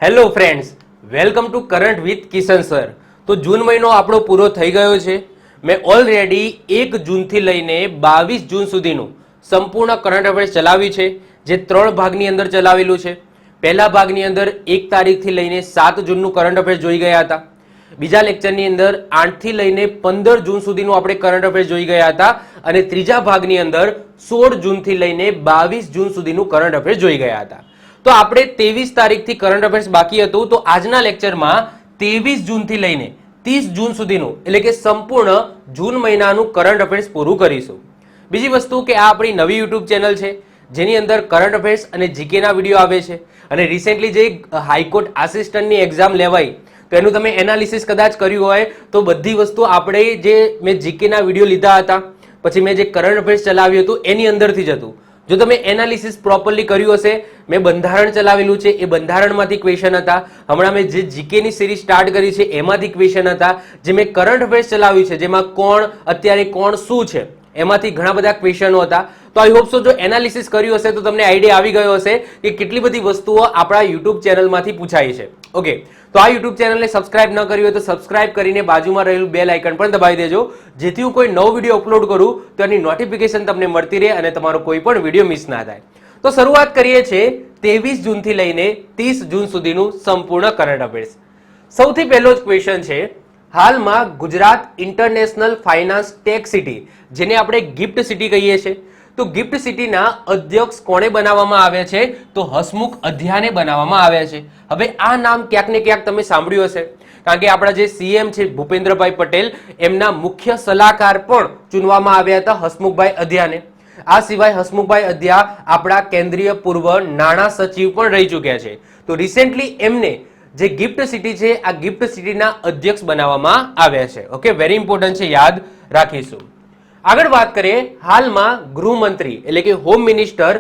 Hello friends, welcome to current with Kishan sir. તો જૂન મહિનો આપણો પૂરો થઈ ગયો છે. મેં ઓલરેડી 1 જૂનથી લઈને 22 જૂન સુધીનું સંપૂર્ણ કરંટ અફેર્સ ચલાવ્યું છે, જે 3 ભાગની અંદર ચલાવેલું છે. પહેલા ભાગની અંદર 1 તારીખથી લઈને 7 જૂનનું કરંટ અફેર્સ જોઈ ગયા હતા. બીજા લેક્ચરની અંદર 8થી લઈને 15 જૂન સુધીનું આપણે કરંટ અફેર્સ જોઈ ગયા હતા અને ત્રીજા ભાગની અંદર 16 જૂનથી લઈને 22 જૂન સુધીનું કરંટ અફેર્સ જોઈ ગયા હતા. તો આપણે 23 તારીખથી કરંટ અફેર્સ બાકી હતું, તો આજના લેક્ચરમાં 23 જૂનથી લઈને 30 જૂન સુધીનું એટલે કે સંપૂર્ણ જૂન મહિનાનું કરંટ અફેર્સ પૂરું કરીશું. બીજી વસ્તુ કે આ આપણી નવી યુટ્યુબ ચેનલ છે, જેની અંદર કરંટ અફેર્સ અને જીકેના વિડીયો આવે છે. અને રિસેન્ટલી જે હાઈકોર્ટ આસિસ્ટન્ટની એક્ઝામ લેવાઈ, તો એનું તમે એનાલિસિસ કદાચ કર્યું હોય તો બધી વસ્તુ આપણે જે મેં જીકેના વિડીયો લીધા હતા, પછી મેં જે કરંટ અફેર્સ ચલાવ્યું હતું એની અંદરથી જ હતું. જો તમે એનાલિસિસ પ્રોપરલી કર્યું હશે, મેં બંધારણ ચલાવેલું છે, એ બંધારણમાંથી ક્વેશ્ચન હતા. હમણાં મેં જે જીકેની સિરીઝ સ્ટાર્ટ કરી છે એમાંથી ક્વેશ્ચન હતા. જે મેં કરંટ અફેર્સ ચલાવ્યું છે, જેમાં કોણ અત્યારે કોણ શું છે, એમાંથી ઘણા બધા ક્વેશ્ચનો હતા. તો આઈ હોપ સો જો એનાલિસિસ કર્યું હશે તો તમને આઈડિયા આવી ગયો હશે કે કેટલી બધી વસ્તુઓ આપણા યુટ્યુબ ચેનલમાંથી પૂછાય છે. ઓકે, તો આ યુટ્યુબ ચેનલને સબસ્ક્રાઇબ ન કરી હોય તો સબસ્ક્રાઇબ કરીને બાજુમાં રહેલું બેલ આઇકન પણ દબાવી દેજો, જેથી હું કોઈ નવો વિડીયો અપલોડ કરું તો એની નોટિફિકેશન તમને મળતી રહે અને તમારો કોઈ પણ વિડીયો મિસ ના થાય. તો શરૂઆત કરીએ છીએ 23 જૂનથી લઈને 30 જૂન સુધીનું સંપૂર્ણ કરંટ અફેર્સ. સૌથી પહેલો જ ક્વેશ્ચન છે, હાલમાં Gujarat International Finance Tech City, જેને આપણે ગિફ્ટ સિટી કહીએ છીએ, તો ગિફ્ટ સિટીના અધ્યક્ષ કોણે બનાવવામાં આવ્યા છે? તો હસમુખ અધિયાને બનાવવામાં આવ્યા છે. હવે આ નામ ક્યાંક ને ક્યાંક તમે સાંભળ્યું હશે, કારણ કે આપણા જે સીએમ છે ભૂપેન્દ્રભાઈ પટેલ, એમના મુખ્ય સલાહકાર પણ ચૂનવામાં આવ્યા હતા હસમુખભાઈ અધિયાને. આ સિવાય હસમુખભાઈ અધિયા આપણા કેન્દ્રીય પૂર્વ નાણાં સચિવ પણ રહી ચૂક્યા છે. તો રિસેન્ટલી એમને જે ગિફ્ટ સિટી છે, આ ગિફ્ટ સિટીના અધ્યક્ષ બનાવવામાં આવ્યા છે. ઓકે, વેરી ઇમ્પોર્ટન્ટ છે, યાદ રાખીશું. આગળ વાત કરીએ, હાલમાં ગૃહમંત્રી એટલે કે હોમ મિનિસ્ટર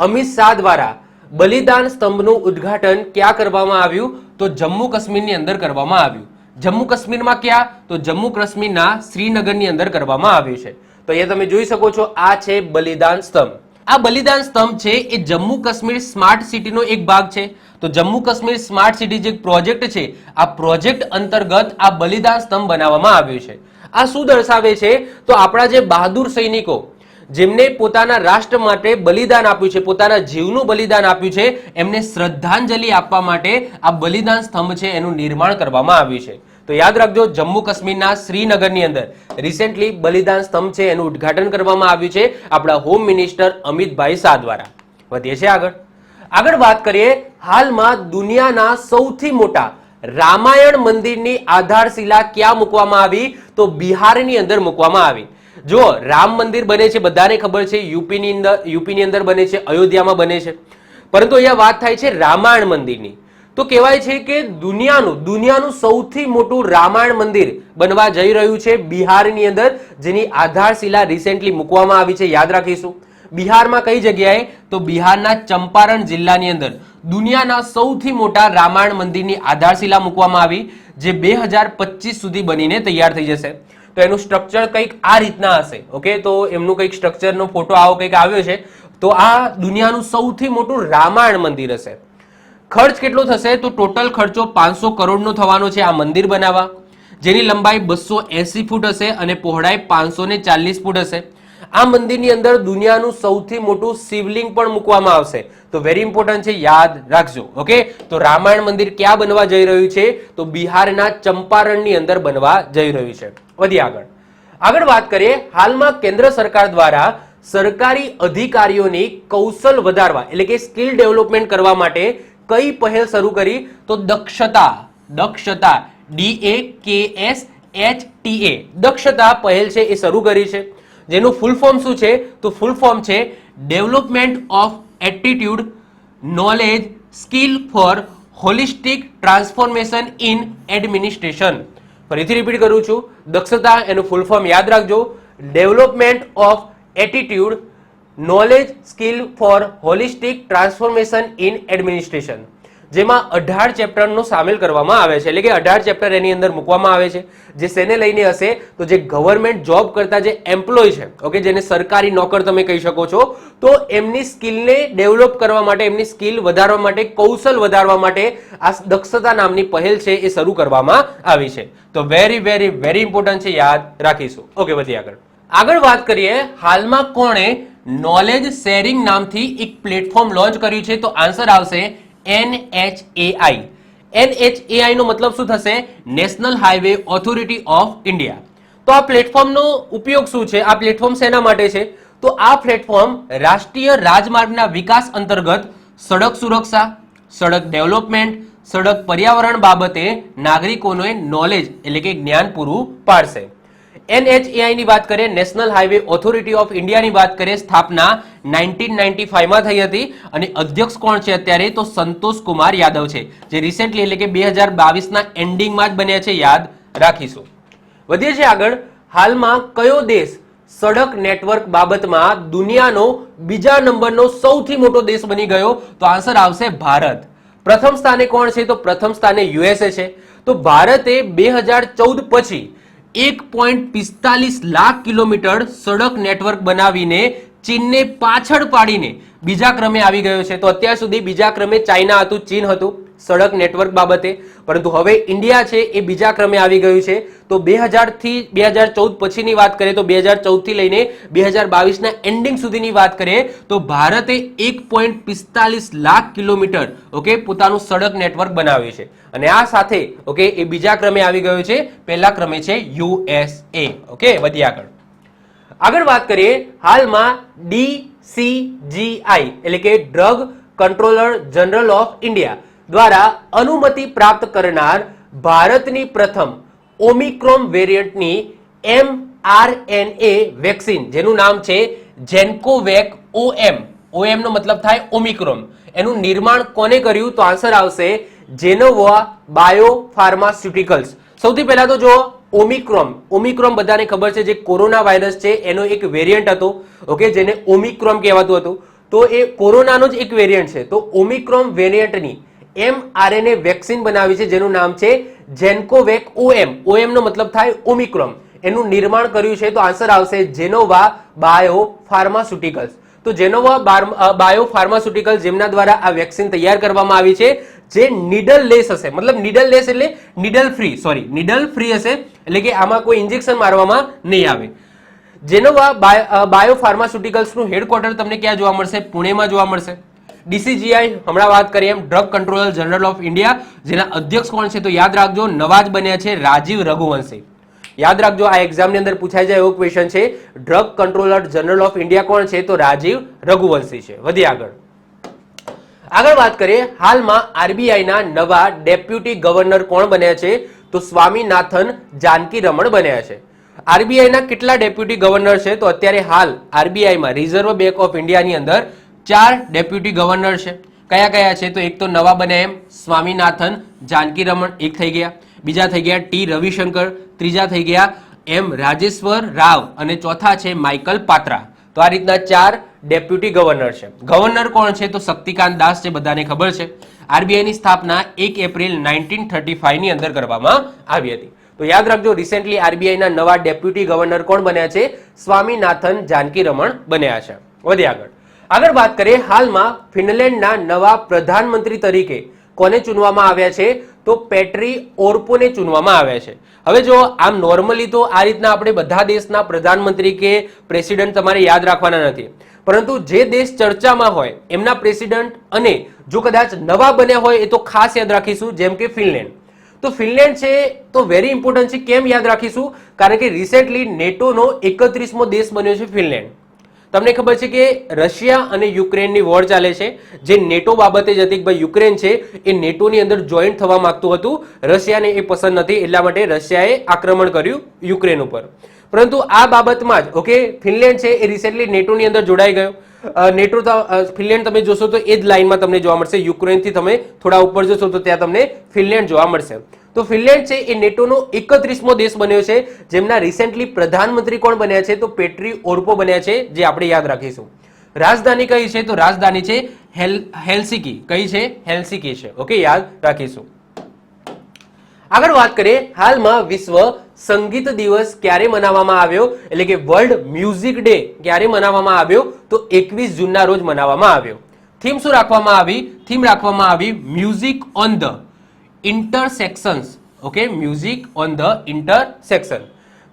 અમિત શાહ દ્વારા બલિદાન સ્તંભનું ઉદ્ઘાટન ક્યાં કરવામાં આવ્યું? તો જમ્મુ કાશ્મીરની અંદર કરવામાં આવ્યું. જમ્મુ કાશ્મીરમાં ક્યાં? તો જમ્મુ કાશ્મીરના શ્રીનગરની અંદર કરવામાં આવ્યું છે. તો અહીંયા તમે જોઈ શકો છો, આ છે બલિદાન સ્તંભ. આ બલિદાન સ્તંભ છે એ જમ્મુ કાશ્મીર સ્માર્ટ સિટીનો એક ભાગ છે. તો જમ્મુ કાશ્મીર સ્માર્ટ સિટી જે પ્રોજેક્ટ છે, આ પ્રોજેક્ટ અંતર્ગત આ બલિદાન સ્તંભ બનાવવામાં આવ્યું છે. આ શું દર્શાવે છે? તો આપણા જે બહાદુર સૈનિકો જેમને પોતાના રાષ્ટ્ર માટે બલિદાન આપ્યું છે, પોતાના જીવનું બલિદાન આપ્યું છે, એમને શ્રદ્ધાંજલિ આપવા માટે આ બલિદાન સ્તંભ છે એનું નિર્માણ કરવામાં આવ્યું છે. તો યાદ રાખજો, જમ્મુ કાશ્મીરના શ્રીનગરની અંદર રિસેન્ટલી બલિદાન સ્તંભ છે એનું ઉદ્ઘાટન કરવામાં આવ્યું છે આપણા હોમ મિનિસ્ટર અમિતભાઈ શાહ દ્વારા. વધીએ છીએ આગળ વાત કરીએ, હાલમાં દુનિયાના સૌથી મોટા રામાયણ મંદિરની આધારશિલા ક્યાં મૂકવામાં આવી? તો બિહારની અંદર મૂકવામાં આવી. જો રામ મંદિર બને છે, બધાને ખબર છે, યુપીની અંદર બને છે, અયોધ્યામાં બને છે, પરંતુ અહીંયા વાત થાય છે રામાયણ મંદિરની. તો કહેવાય છે કે દુનિયાનું સૌથી મોટું રામાયણ મંદિર બનવા જઈ રહ્યું છે બિહારની અંદર, જેની આધારશિલા રિસેન્ટલી મૂકવામાં આવી છે. યાદ રાખીશું, બિહારમાં કઈ જગ્યાએ? તો બિહારના ચંપારણ જિલ્લાની અંદર દુનિયાના સૌથી મોટા રામાયણ મંદિરની આધારશિલા મૂકવામાં આવી, જે 2025 સુધી બનીને તૈયાર થઈ જશે. તો એનું સ્ટ્રક્ચર કંઈક આ રીતના હશે. ઓકે, તો એમનું કંઈક સ્ટ્રક્ચરનો ફોટો આવો કંઈક આવ્યો છે. તો આ દુનિયાનું સૌથી મોટું રામાયણ મંદિર હશે. ખર્ચ કેટલો થશે? તો ટોટલ ખર્ચો 500 કરોડનો થવાનો છે આ મંદિર બનાવવા, જેની લંબાઈ 280 ફૂટ હશે અને પહોળાઈ 540 ફૂટ હશે. આ મંદિરની અંદર દુનિયાનું સૌથી મોટું શિવલિંગ પણ મૂકવામાં આવશે. તો વેરી ઇમ્પોર્ટન્ટ છે, યાદ રાખજો. ઓકે, તો રામાયણ મંદિર ક્યાં બનવા જઈ રહ્યું છે? તો બિહારના ચંપારણની અંદર બનવા જઈ રહ્યું છે. વધી આગળ વાત કરીએ, હાલમાં કેન્દ્ર સરકાર દ્વારા સરકારી અધિકારીઓની કૌશલ વધારવા એટલે કે સ્કિલ ડેવલપમેન્ટ કરવા માટે કઈ પહેલ શરૂ કરી? તો દક્ષતા DAKSHTA દક્ષતા પહેલ છે એ શરૂ કરી છે, જેનું ફૂલ ફોર્મ શું છે? તો ફૂલ ફોર્મ છે development of aptitude knowledge skill for holistic transformation in administration. ફરીથી રિપીટ કરું છું, દક્ષતા એનું ફૂલ ફોર્મ યાદ રાખજો, development of attitude knowledge skill for holistic transformation in administration. જેમાં 18 ચેપ્ટરનો સામેલ કરવામાં આવે છે, એટલે કે 18 ચેપ્ટર એની અંદર મૂકવામાં આવે છે, જે શેને લઈને હશે તો જે ગવર્મેન્ટ જોબ કરતા જે એમ્પ્લોય છે, ઓકે, જેને સરકારી નોકર તમે કહી શકો છો, તો એમની સ્કિલને ડેવલપ કરવા માટે, એમની સ્કિલ વધારવા માટે, કૌશલ વધારવા માટે આ દક્ષતા નામની પહેલ છે એ શરૂ કરવામાં આવી છે. તો વેરી વેરી વેરી ઇમ્પોર્ટન્ટ છે, યાદ રાખીશું. ઓકે, વધીએ આગળ વાત કરીએ. હાલમાં કોણે નોલેજ શેરિંગ નામથી એક પ્લેટફોર્મ લોન્ચ કર્યું છે? તો આન્સર આવશે NHAI. NHAI નો મતલબ શું થશે? National highway authority of India. તો આ પ્લેટફોર્મનો ઉપયોગ શું છે? આ પ્લેટફોર્મ શેના માટે છે? તો આ પ્લેટફોર્મ રાષ્ટ્રીય રાજમાર્ગના વિકાસ અંતર્ગત સડક સુરક્ષા, સડક ડેવલપમેન્ટ, સડક પર્યાવરણ બાબતે નાગરિકોને નોલેજ એટલે કે જ્ઞાન પૂરું પાડશે. NHAI ની વાત કરીએ, નેશનલ હાઈવે ઓથોરિટી ઓફ ઇન્ડિયાની વાત કરીએ, સ્થાપના 1995 માં થઈ હતી અને અધ્યક્ષ કોણ છે અત્યારે? તો સંતોષ કુમાર યાદવ છે, જે રિસેન્ટલી એટલે કે 2022 ના એન્ડિંગમાં જ બન્યા છે, યાદ રાખીશું. વધીએ છીએ આગળ. હાલમાં કયો દેશ સડક નેટવર્ક બાબતમાં દુનિયાનો બીજા નંબરનો સૌથી મોટો દેશ બની ગયો? તો આન્સર આવશે ભારત. પ્રથમ સ્થાને કોણ છે? તો પ્રથમ સ્થાને USA છે. તો ભારતે 2014 પછી 1.45 લાખ કિલોમીટર સડક નેટવર્ક બનાવીને ચીનને પાછળ પાડીને બીજા ક્રમે આવી ગયો છે. તો અત્યાર સુધી બીજા ક્રમે ચાઇના હતું, ચીન હતું સડક નેટવર્ક બાબતે, પરંતુ હવે ઇન્ડિયા છે એ બીજા ક્રમે આવી ગયું છે. તો 2000 થી 2014 પછીની વાત કરીએ, તો 2014 થી લઈને 2022 ના એન્ડિંગ સુધીની વાત કરીએ તો ભારતે 1.45 લાખ કિલોમીટર ઓકે પોતાનું સડક નેટવર્ક બનાવ્યું છે અને આ સાથે ઓકે એ બીજા ક્રમે આવી ગયું છે. પહેલા ક્રમે છે USA. ઓકે, વધીએ આગળ વાત કરીએ. હાલમાં DCGI એટલે કે drug controller general of India દ્વારા અનુમતિ પ્રાપ્ત કરનાર ભારતની પ્રથમ ઓમિક્રોન વેરિયન્ટની mRNA વેક્સિન, જેનું નામ છે જેન્કોવેક OM નો મતલબ થાય ઓમિક્રોન, એનું નિર્માણ કોને કર્યું? તો આન્સર આવશે જેનોવા બાયો ફાર્માસ્યુટિકલ્સ. સૌથી પહેલા તો જો ઓમિક્રોન બધાને ખબર છે, જે કોરોના વાયરસ છે એનો એક વેરિયન્ટ હતો, ઓકે, જેને ઓમિક્રોન કહેવાતું હતું. તો એ કોરોનાનો જ એક વેરિયન્ટ છે. તો ઓમિક્રોન વેરિયન્ટની mRNA વેક્સિન બનાવી છે, જેનું નામ છે જેન્કોવેક OM નો મતલબ થાય ઓમિક્રોન. એનું નિર્માણ કર્યું છે. તો આન્સર આવશે જેનોવા બાયો ફાર્માસ્યુટિકલ્સ. તો જેનોવા બાયો ફાર્માસ્યુટિકલ્સ જેમના દ્વારા આ વેક્સિન તૈયાર કરવામાં આવી છે, જે નીડલ લેસ હશે, મતલબ નીડલ લેસ એટલે નીડલ ફ્રી હશે, એટલે કે આમાં કોઈ ઇન્જેક્શન મારવામાં નહીં આવે. જેનોવા બાયો ફાર્માસ્યુટિકલ્સનું હેડક્વાર્ટર તમને ક્યાં જોવા મળશે? પુણેમાં જોવા મળશે. DCGI હમણાં વાત કરીએ એમ drug controller general of India, જેના અધ્યક્ષ કોણ છે? તો યાદ રાખજો, નવા જ બન્યા છે રાજીવ રઘુવંશી. યાદ રાખજો, આ એક્ઝામની અંદર પૂછાઈ જાય એવો ક્વેશ્ચન છે. Drug controller general of India કોણ છે? તો રાજીવ રઘુવંશી છે. વધીએ આગળ વાત કરીએ. હાલમાં RBI ના નવા ડેપ્યુટી ગવર્નર કોણ બન્યા છે? તો સ્વામીનાથન જાનકીરમણ બન્યા છે. RBI ના કેટલા ડેપ્યુટી ગવર્નર છે? તો અત્યારે હાલ RBI માં રિઝર્વ બેંક ઓફ ઇન્ડિયાની અંદર 4 ડેપ્યુટી ગવર્નર છે. કયા કયા છે? તો એક તો નવા બન્યા એમ સ્વામીનાથન જાનકીરમણ, એક થઈ ગયા. બીજા થઈ ગયા T રવિશંકર, ત્રીજા થઈ ગયા M રાજેશ્વર રાવ અને ચોથા છે માઇકલ પાત્રા. તો આ રીતના 4 ડેપ્યુટી ગવર્નર છે. ગવર્નર કોણ છે? તો શક્તિકાંત દાસ છે, બધાને ખબર છે. RBI ની સ્થાપના 1 એપ્રિલ 1935 ની અંદર કરવામાં આવી હતી. તો યાદ રાખજો, રિસેન્ટલી RBI ના નવા ડેપ્યુટી ગવર્નર કોણ બન્યા છે? સ્વામીનાથન જાનકીરમણ બન્યા છે. વધીએ આગળ વાત કરીએ. હાલમાં ફિનલેન્ડના નવા પ્રધાનમંત્રી તરીકે કોને ચૂનવામાં આવ્યા છે? તો પેટ્રી ઓર્પોને ચૂનવામાં આવ્યા છે. હવે જો આમ નોર્મલી તો આ રીતના આપણે બધા દેશના પ્રધાનમંત્રી કે પ્રેસિડેન્ટ તમારે યાદ રાખવાના નથી, પરંતુ જે દેશ ચર્ચામાં હોય એમના પ્રેસિડેન્ટ અને જો કદાચ નવા બન્યા હોય એ તો ખાસ યાદ રાખીશું. જેમ કે ફિનલેન્ડ, તો ફિનલેન્ડ છે તો વેરી ઇમ્પોર્ટન્ટ છે. કેમ યાદ રાખીશું? કારણ કે રિસેન્ટલી નેટોનો 31મો દેશ બન્યો છે ફિનલેન્ડ. તમને ખબર છે કે રશિયા અને યુક્રેનની વોર ચાલે છે, જે નેટો બાબતે જ હતી કે ભાઈ યુક્રેન છે એ નેટોની અંદર જોઈન્ટ થવા માંગતું હતું. રશિયાને એ પસંદ નથી, એટલા માટે રશિયાએ આક્રમણ કર્યું યુક્રેન ઉપર. પરંતુ આ બાબતમાં જ ઓકે ફિનલેન્ડ છે એ રિસેન્ટલી નેટોની અંદર જોડાઈ ગયો. ફિનલેન્ડ તમે જોશો તો એ જ લાઇનમાં તમને જોવા મળશે. યુક્રેનથી તમે થોડા ઉપર જશો તો ત્યાં તમને ફિનલેન્ડ જોવા મળશે. તો ફિનલેન્ડ છે એ નેટોનો 31મો દેશ બન્યો છે, જેમના રિસેન્ટલી પ્રધાનમંત્રી કોણ બન્યા છે? તો પેટ્રી ઓર્પો બન્યા છે, જે આપણે યાદ રાખીશું. રાજધાની કઈ છે? તો રાજધાની છે હેલ્સિકી. કઈ છે? હેલ્સિકી છે. ઓકે, યાદ રાખીશું. આગળ વાત કરીએ, હાલમાં વિશ્વ સંગીત દિવસ ક્યારે મનાવવામાં આવ્યો, એટલે કે વર્લ્ડ મ્યુઝિક ડે ક્યારે મનાવવામાં આવ્યો? તો 21 જૂનના રોજ મનાવવામાં આવ્યો. થીમ શું રાખવામાં આવી? થીમ રાખવામાં આવી music on the intersections. Okay, music on the intersection.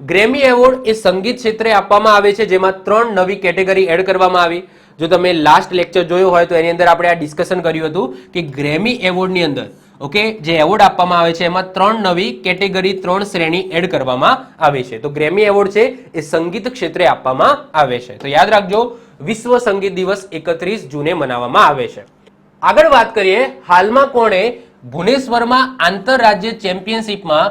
Grammy award એ સંગીત ક્ષેત્રે આપવામાં આવે છે, જેમાં 3 નવી કેટેગરી એડ કરવામાં આવી. જો તમે લાસ્ટ લેક્ચર જોયો હોય તો એની અંદર આપણે આ ડિસ્કશન કર્યું હતું કે ગ્રેમી એવોર્ડની અંદર ઓકે જે એવોર્ડ આપવામાં આવે છે એમાં 3 નવી કેટેગરી 3 શ્રેણી એડ કરવામાં આવી છે. તો ગ્રેમી એવોર્ડ છે એ સંગીત ક્ષેત્રે આપવામાં આવે છે. તો યાદ રાખજો, વિશ્વ સંગીત દિવસ 31 જૂને મનાવવામાં આવે છે. આગળ વાત કરીએ, હાલમાં કોણે ભુવનેશ્વરમાં આંતરરાજ્ય ચેમ્પિયનશિપમાં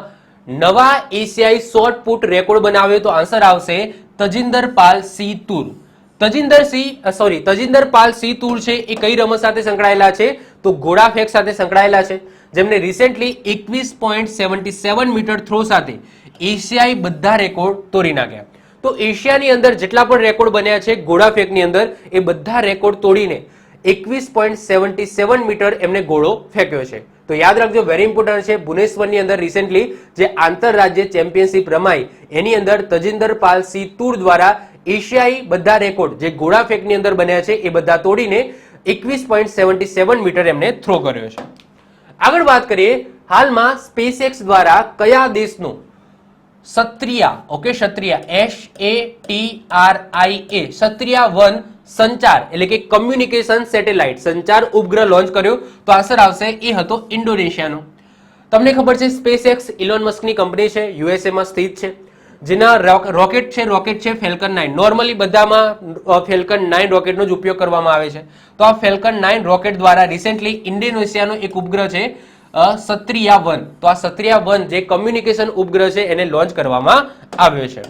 નવા એશિયાઈ શોર્ટ પુટ રેકોર્ડ બનાવ્યો? તો આન્સર આવશે તજિંદર પાલ સિંહ તુર. તજિંદર પાલ સિંહ તુર છે એ કઈ રમત સાથે સંકળાયેલા છે? તો ઘોડા ફેંક સાથે સંકળાયેલા છે, જેમને રિસેન્ટલી 21.77 મીટર થ્રો સાથે એશિયાઈ બધા રેકોર્ડ તોડી નાખ્યા. તો એશિયાની અંદર જેટલા પણ રેકોર્ડ બન્યા છે ઘોડા ફેંકની અંદર, એ બધા રેકોર્ડ તોડીને 21.77 મીટર એમને ઘોડો ફેંક્યો છે. તો યાદ રાખજો, વેરી ઇમ્પોર્ટન્ટ છે. ભુવનેશ્વરની અંદર રિસેન્ટલી જે આંતરરાજ્ય ચેમ્પિયનશિપ રમાઈ એની અંદર તજિંદર પાલ સિંહ તુર દ્વારા એશિયાઈ બધા રેકોર્ડ જે ઘોડા ફેંકની અંદર બન્યા છે એ બધા તોડીને 21.77 મીટર એમને થ્રો કર્યો છે. આગળ વાત કરીએ, હાલમાં સ્પેસએક્સ દ્વારા કયા દેશનું સત્રિયા, ઓકે ક્ષત્રિયા SATRIA સત્રિયા-1 સંચાર એટલે કે કમ્યુનિકેશન સેટેલાઇટ સંચાર ઉપગ્રહ લોન્ચ કર્યો? તો આન્સર આવશે એ હતો ઇન્ડોનેશિયાનો. તમને ખબર છે સ્પેસએક્સ ઇલોન મસ્કની કંપની છે, USA માં સ્થિત છે, જેના રોકેટ છે ફેલ્કન 9. નોર્મલી બધામાં ફેલ્કન 9 રોકેટનો જ ઉપયોગ કરવામાં આવે છે. તો આ ફેલ્કન 9 રોકેટ દ્વારા રિસેન્ટલી ઇન્ડોનેશિયાનો એક ઉપગ્રહ છે સત્રિયા-1. તો આ સત્રિયા-1 જે કમ્યુનિકેશન ઉપગ્રહ છે એને લોન્ચ કરવામાં આવ્યો છે.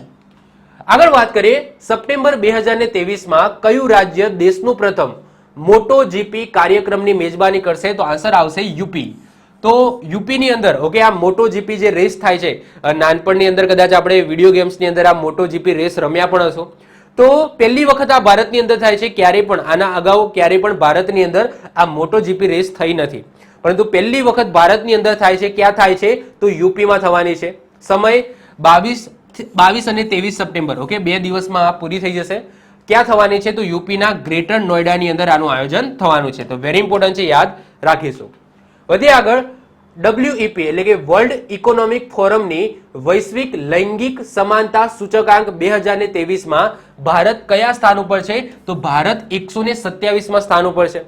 આગળ વાત કરીએ, સપ્ટેમ્બર 2023માં કયું રાજ્ય દેશનું પ્રથમ મોટો જીપી કાર્યક્રમની મેજબાની કરશે? તો આન્સર આવશે યુપી. તો યુપીની અંદર ઓકે આ મોટો જીપી જે રેસ થાય છે, નાનપણની અંદર કદાચ આપણે વિડીયો ગેમ્સની અંદર આ મોટો જીપી રેસ રમ્યા પણ હશો. તો પહેલી વખત આ ભારતની અંદર થાય છે. ક્યારેય પણ આના અગાઉ ક્યારેય પણ ભારતની અંદર આ મોટો જીપી રેસ થઈ નથી, પરંતુ પહેલી વખત ભારતની અંદર થાય છે. ક્યાં થાય છે? તો યુપીમાં થવાની છે. સમય 22 અને 23 સપ્ટેમ્બર. ઓકે 2 દિવસમાં આ પૂરી થઈ જશે. ક્યાં થવાની છે? તો યુપીના ગ્રેટર નોઈડાની અંદર આનું આયોજન થવાનું છે. તો વેરી ઇમ્પોર્ટન્ટ છે, યાદ રાખીશું. વધીએ આગળ, WEP એટલે કે વર્લ્ડ ઇકોનોમિક ફોરમની વૈશ્વિક લૈંગિક સમાનતા સૂચકાંક 2023માં ભારત કયા સ્થાન ઉપર છે? તો ભારત 127માં સ્થાન ઉપર છે.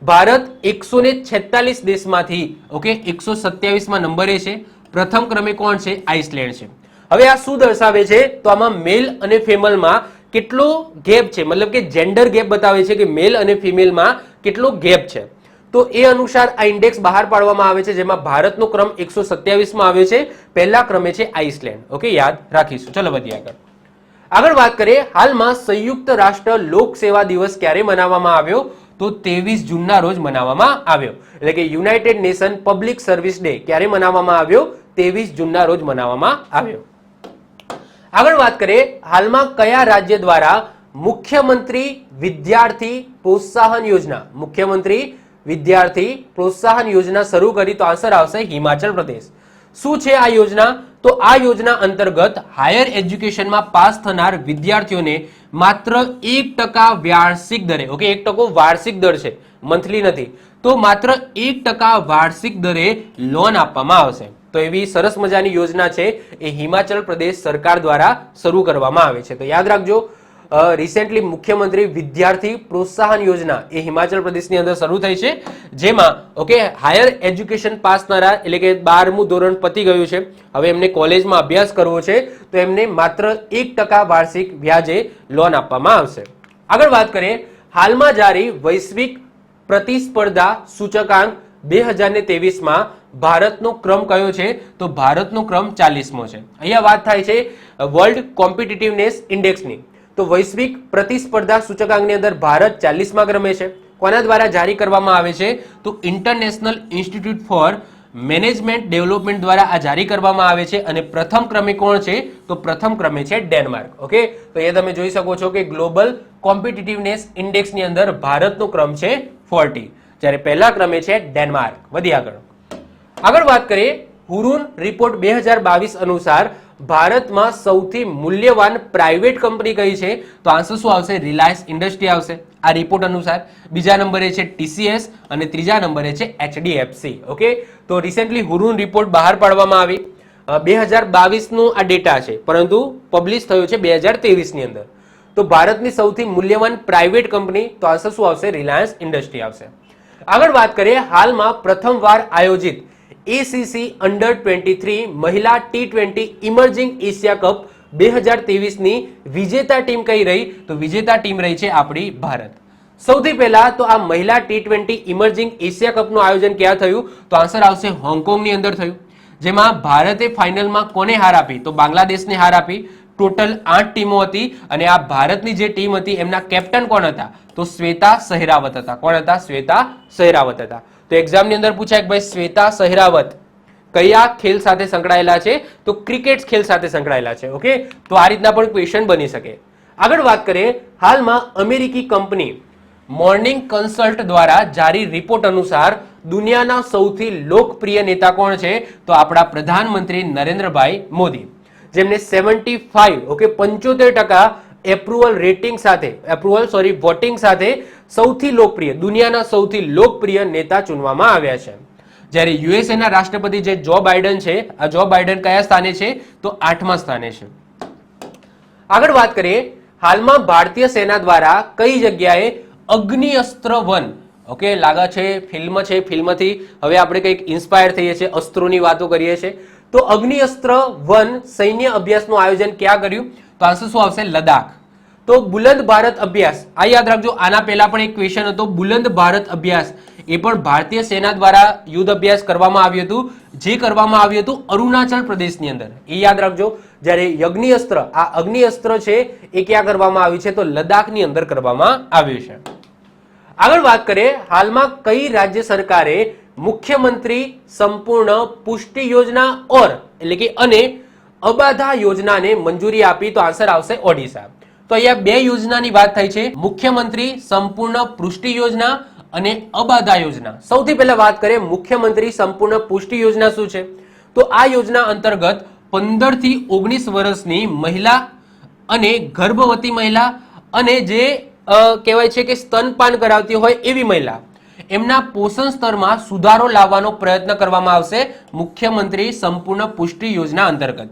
ભારત 146 દેશમાંથી ઓકે 127માં નંબરે છે. પ્રથમ ક્રમે કોણ છે? આઇસલેન્ડ છે. હવે આ શું દર્શાવે છે? તો આમાં મેલ અને ફિમેલમાં કેટલો ગેપ છે, મતલબ કે જેન્ડર ગેપ બતાવે છે કે મેલ અને ફિમેલમાં કેટલો ગેપ છે. તો એ અનુસાર આ ઇન્ડેક્સ બહાર પાડવામાં આવે છે, જેમાં ભારતનો ક્રમ 127માં આવ્યો છે. પહેલા ક્રમે છે આઇસલેન્ડ. ઓકે યાદ રાખીશું. ચલો વધીએ આગળ. આગળ વાત કરીએ, હાલમાં સંયુક્ત રાષ્ટ્ર લોક સેવા દિવસ ક્યારે મનાવવામાં આવ્યો? તો 23 જૂનના રોજ મનાવવામાં આવ્યો. એટલે કે United nation public service day ક્યારે મનાવવામાં આવ્યો? 23 જૂનના રોજ મનાવવામાં આવ્યો. આગળ વાત કરીએ, હાલમાં કયા રાજ્ય દ્વારા મુખ્યમંત્રી વિદ્યાર્થી પ્રોત્સાહન યોજના શરૂ કરી? તો આન્સર આવશે હિમાચલ પ્રદેશ. શું છે આ યોજના? તો આ યોજના અંતર્ગત હાયર એજ્યુકેશનમાં પાસ થનાર વિદ્યાર્થીઓને માત્ર 1% વાર્ષિક દરે, ઓકે 1% વાર્ષિક દર છે, મંથલી નથી, તો માત્ર 1% વાર્ષિક દરે લોન આપવામાં આવશે. તો એવી સરસ મજાની યોજના છે એ હિમાચલ પ્રદેશ સરકાર દ્વારા શરૂ કરવામાં આવે છે. તો યાદ રાખજો, રિસેન્ટલી મુખ્યમંત્રી વિદ્યાર્થી પ્રોત્સાહન યોજના એ હિમાચલ પ્રદેશની અંદર શરૂ થઈ છે, જેમાં ઓકે હાયર એજ્યુકેશન પાસ થનાર એટલે કે 12મું ધોરણ પતી ગયું છે, હવે એમને કોલેજમાં અભ્યાસ કરવો છે, તો એમને માત્ર 1% વાર્ષિક વ્યાજે લોન આપવામાં આવશે. આગળ વાત કરીએ, હાલમાં જારી વૈશ્વિક પ્રતિસ્પર્ધા સૂચકાંક 2023માં ભારતનો ક્રમ કયો છે? તો ભારતનો ક્રમ 40મો છે. અહીંયા વાત થાય છે વર્લ્ડ કોમ્પિટિટિવનેસ ઇન્ડેક્સની. તો વૈશ્વિક પ્રતિસ્પર્ધા સૂચકાંકની અંદર ભારત 40મા ક્રમે છે. કોના દ્વારા જારી કરવામાં આવે છે? તો International Institute for Management Development દ્વારા આ જારી કરવામાં આવે છે. અને પ્રથમ ક્રમે કોણ છે? તો પ્રથમ ક્રમે છે ડેનમાર્ક. ઓકે તો એ તમે જોઈ શકો છો કે ગ્લોબલ કોમ્પિટિટિવનેસ ઇન્ડેક્સની અંદર ભારતનો ક્રમ છે 40, જ્યારે પહેલા ક્રમે છે ડેનમાર્ક. વધી આગળ વાત કરીએ હુરુન રિપોર્ટ 2022 અનુસાર ભારતમાં સૌથી મૂલ્યવાન પ્રાઇવેટ કંપની કઈ છે? તો આન્સર શું આવશે? રિલાયન્સ ઇન્ડસ્ટ્રી આવશે આ રિપોર્ટ અનુસાર. બીજા નંબરે છે TCS અને ત્રીજા નંબરે છે HDFC. ઓકે, તો રિસેન્ટલી હુરુન રિપોર્ટ બહાર પાડવામાં આવી. 2022 નું આ ડેટા છે, પરંતુ પબ્લિશ થયો છે 2023 ની અંદર. તો ભારતની સૌથી મૂલ્યવાન પ્રાઇવેટ કંપની, તો આન્સર શું આવશે? રિલાયન્સ ઇન્ડસ્ટ્રી આવશે. આગળ વાત કરીએ હાલમાં પ્રથમવાર આયોજિત ACC અંડર-23 મહિલા T20 ઇમર્જિંગ એશિયા કપ 2023 ની વિજેતા ટીમ કઈ રહી? તો વિજેતા ટીમ રહી છે આપણી ભારત. સૌથી પહેલા તો આ મહિલા T20 ઇમર્જિંગ એશિયા કપનું આયોજન ક્યાં થયું? તો આન્સર આવશે હોંગકોંગની અંદર થયું, જેમાં ભારતે ફાઇનલમાં કોને હાર આપી? તો બાંગ્લાદેશને હાર આપી. ટોટલ 8 ટીમો હતી અને આ ભારતની જે ટીમ હતી એમના કેપ્ટન કોણ હતા? તો શ્વેતા સહેરાવત હતા. કોણ હતા? શ્વેતા સહેરાવત હતા. તો એક્ઝામની અંદર પૂછાય કે ભાઈ શ્વેતા સહેરાવત કયા ખેલ સાથે સંકળાયેલા છે? તો ક્રિકેટ ખેલ સાથે સંકળાયેલા છે. ઓકે, તો આ રીતના પણ ક્વેશ્ચન બની શકે. આગળ વાત કરીએ હાલમાં અમેરિકી કંપની મોર્નિંગ કન્સલ્ટ દ્વારા જારી રિપોર્ટ અનુસાર દુનિયાના સૌથી લોકપ્રિય નેતા કોણ છે? તો આપણા પ્રધાનમંત્રી નરેન્દ્રભાઈ મોદી, જેમને 75 ઓકે 75% એપ્રુવલ રેટિંગ સાથે વોટિંગ સાથે સૌથી લોકપ્રિય, દુનિયાના સૌથી લોકપ્રિય નેતા ચૂનવામાં આવ્યા છે. જ્યારે USA ના રાષ્ટ્રપતિ જે જો બાઇડન છે, આ જો બાઇડન કયા સ્થાને છે? તો 8મા સ્થાને છે. આગળ વાત કરીએ હાલમાં ભારતીય સેના દ્વારા કઈ જગ્યાએ અગ્નિઅસ્ત્ર 1, ઓકે લાગે છે ફિલ્મ છે, ફિલ્મથી હવે આપણે કંઈક ઇન્સ્પાયર થઈએ છીએ, અસ્ત્રોની વાતો કરીએ છીએ. તો અગ્નિઅસ્ત્ર 1 સૈન્ય અભ્યાસનું આયોજન ક્યાં કર્યું? તો આન્સર શું આવશે? લદ્દાખ. તો બુલંદ ભારત અભ્યાસ, આ યાદ રાખજો. આના પહેલા પણ એક ક્વેશ્ચન હતો, બુલંદ ભારત અભ્યાસ એ પણ ભારતીય સેના દ્વારા યુદ્ધ અભ્યાસ કરવામાં આવ્યું હતું, જે કરવામાં આવ્યું હતું અરુણાચલ પ્રદેશની અંદર. એ યાદ રાખજો. જ્યારે અગ્નિઅસ્ત્ર, આ અગ્નિઅસ્ત્ર છે એ ક્યાં કરવામાં આવ્યું છે? તો લદ્દાખની અંદર કરવામાં આવ્યું છે. આગળ વાત કરીએ હાલમાં કઈ રાજ્ય સરકારે મુખ્યમંત્રી સંપૂર્ણ પુષ્ટિ યોજના એટલે કે અને અબાધા યોજનાને મંજૂરી આપી? તો આન્સર આવશે ઓડિશા. તો અહીંયા બે યોજનાની વાત થઈ છે, મુખ્યમંત્રી સંપૂર્ણ પુષ્ટિ યોજના અને અબાધા યોજના. સૌથી પહેલા વાત કરીએ મુખ્યમંત્રી સંપૂર્ણ પુષ્ટિ યોજના શું છે? તો આ યોજના અંતર્ગત 15 થી 19 વર્ષની મહિલા અને ગર્ભવતી મહિલા અને જે કહેવાય છે કે સ્તનપાન કરાવતી હોય એવી મહિલા, એમના પોષણ સ્તરમાં સુધારો લાવવાનો પ્રયત્ન કરવામાં આવશે મુખ્યમંત્રી સંપૂર્ણ પુષ્ટિ યોજના અંતર્ગત.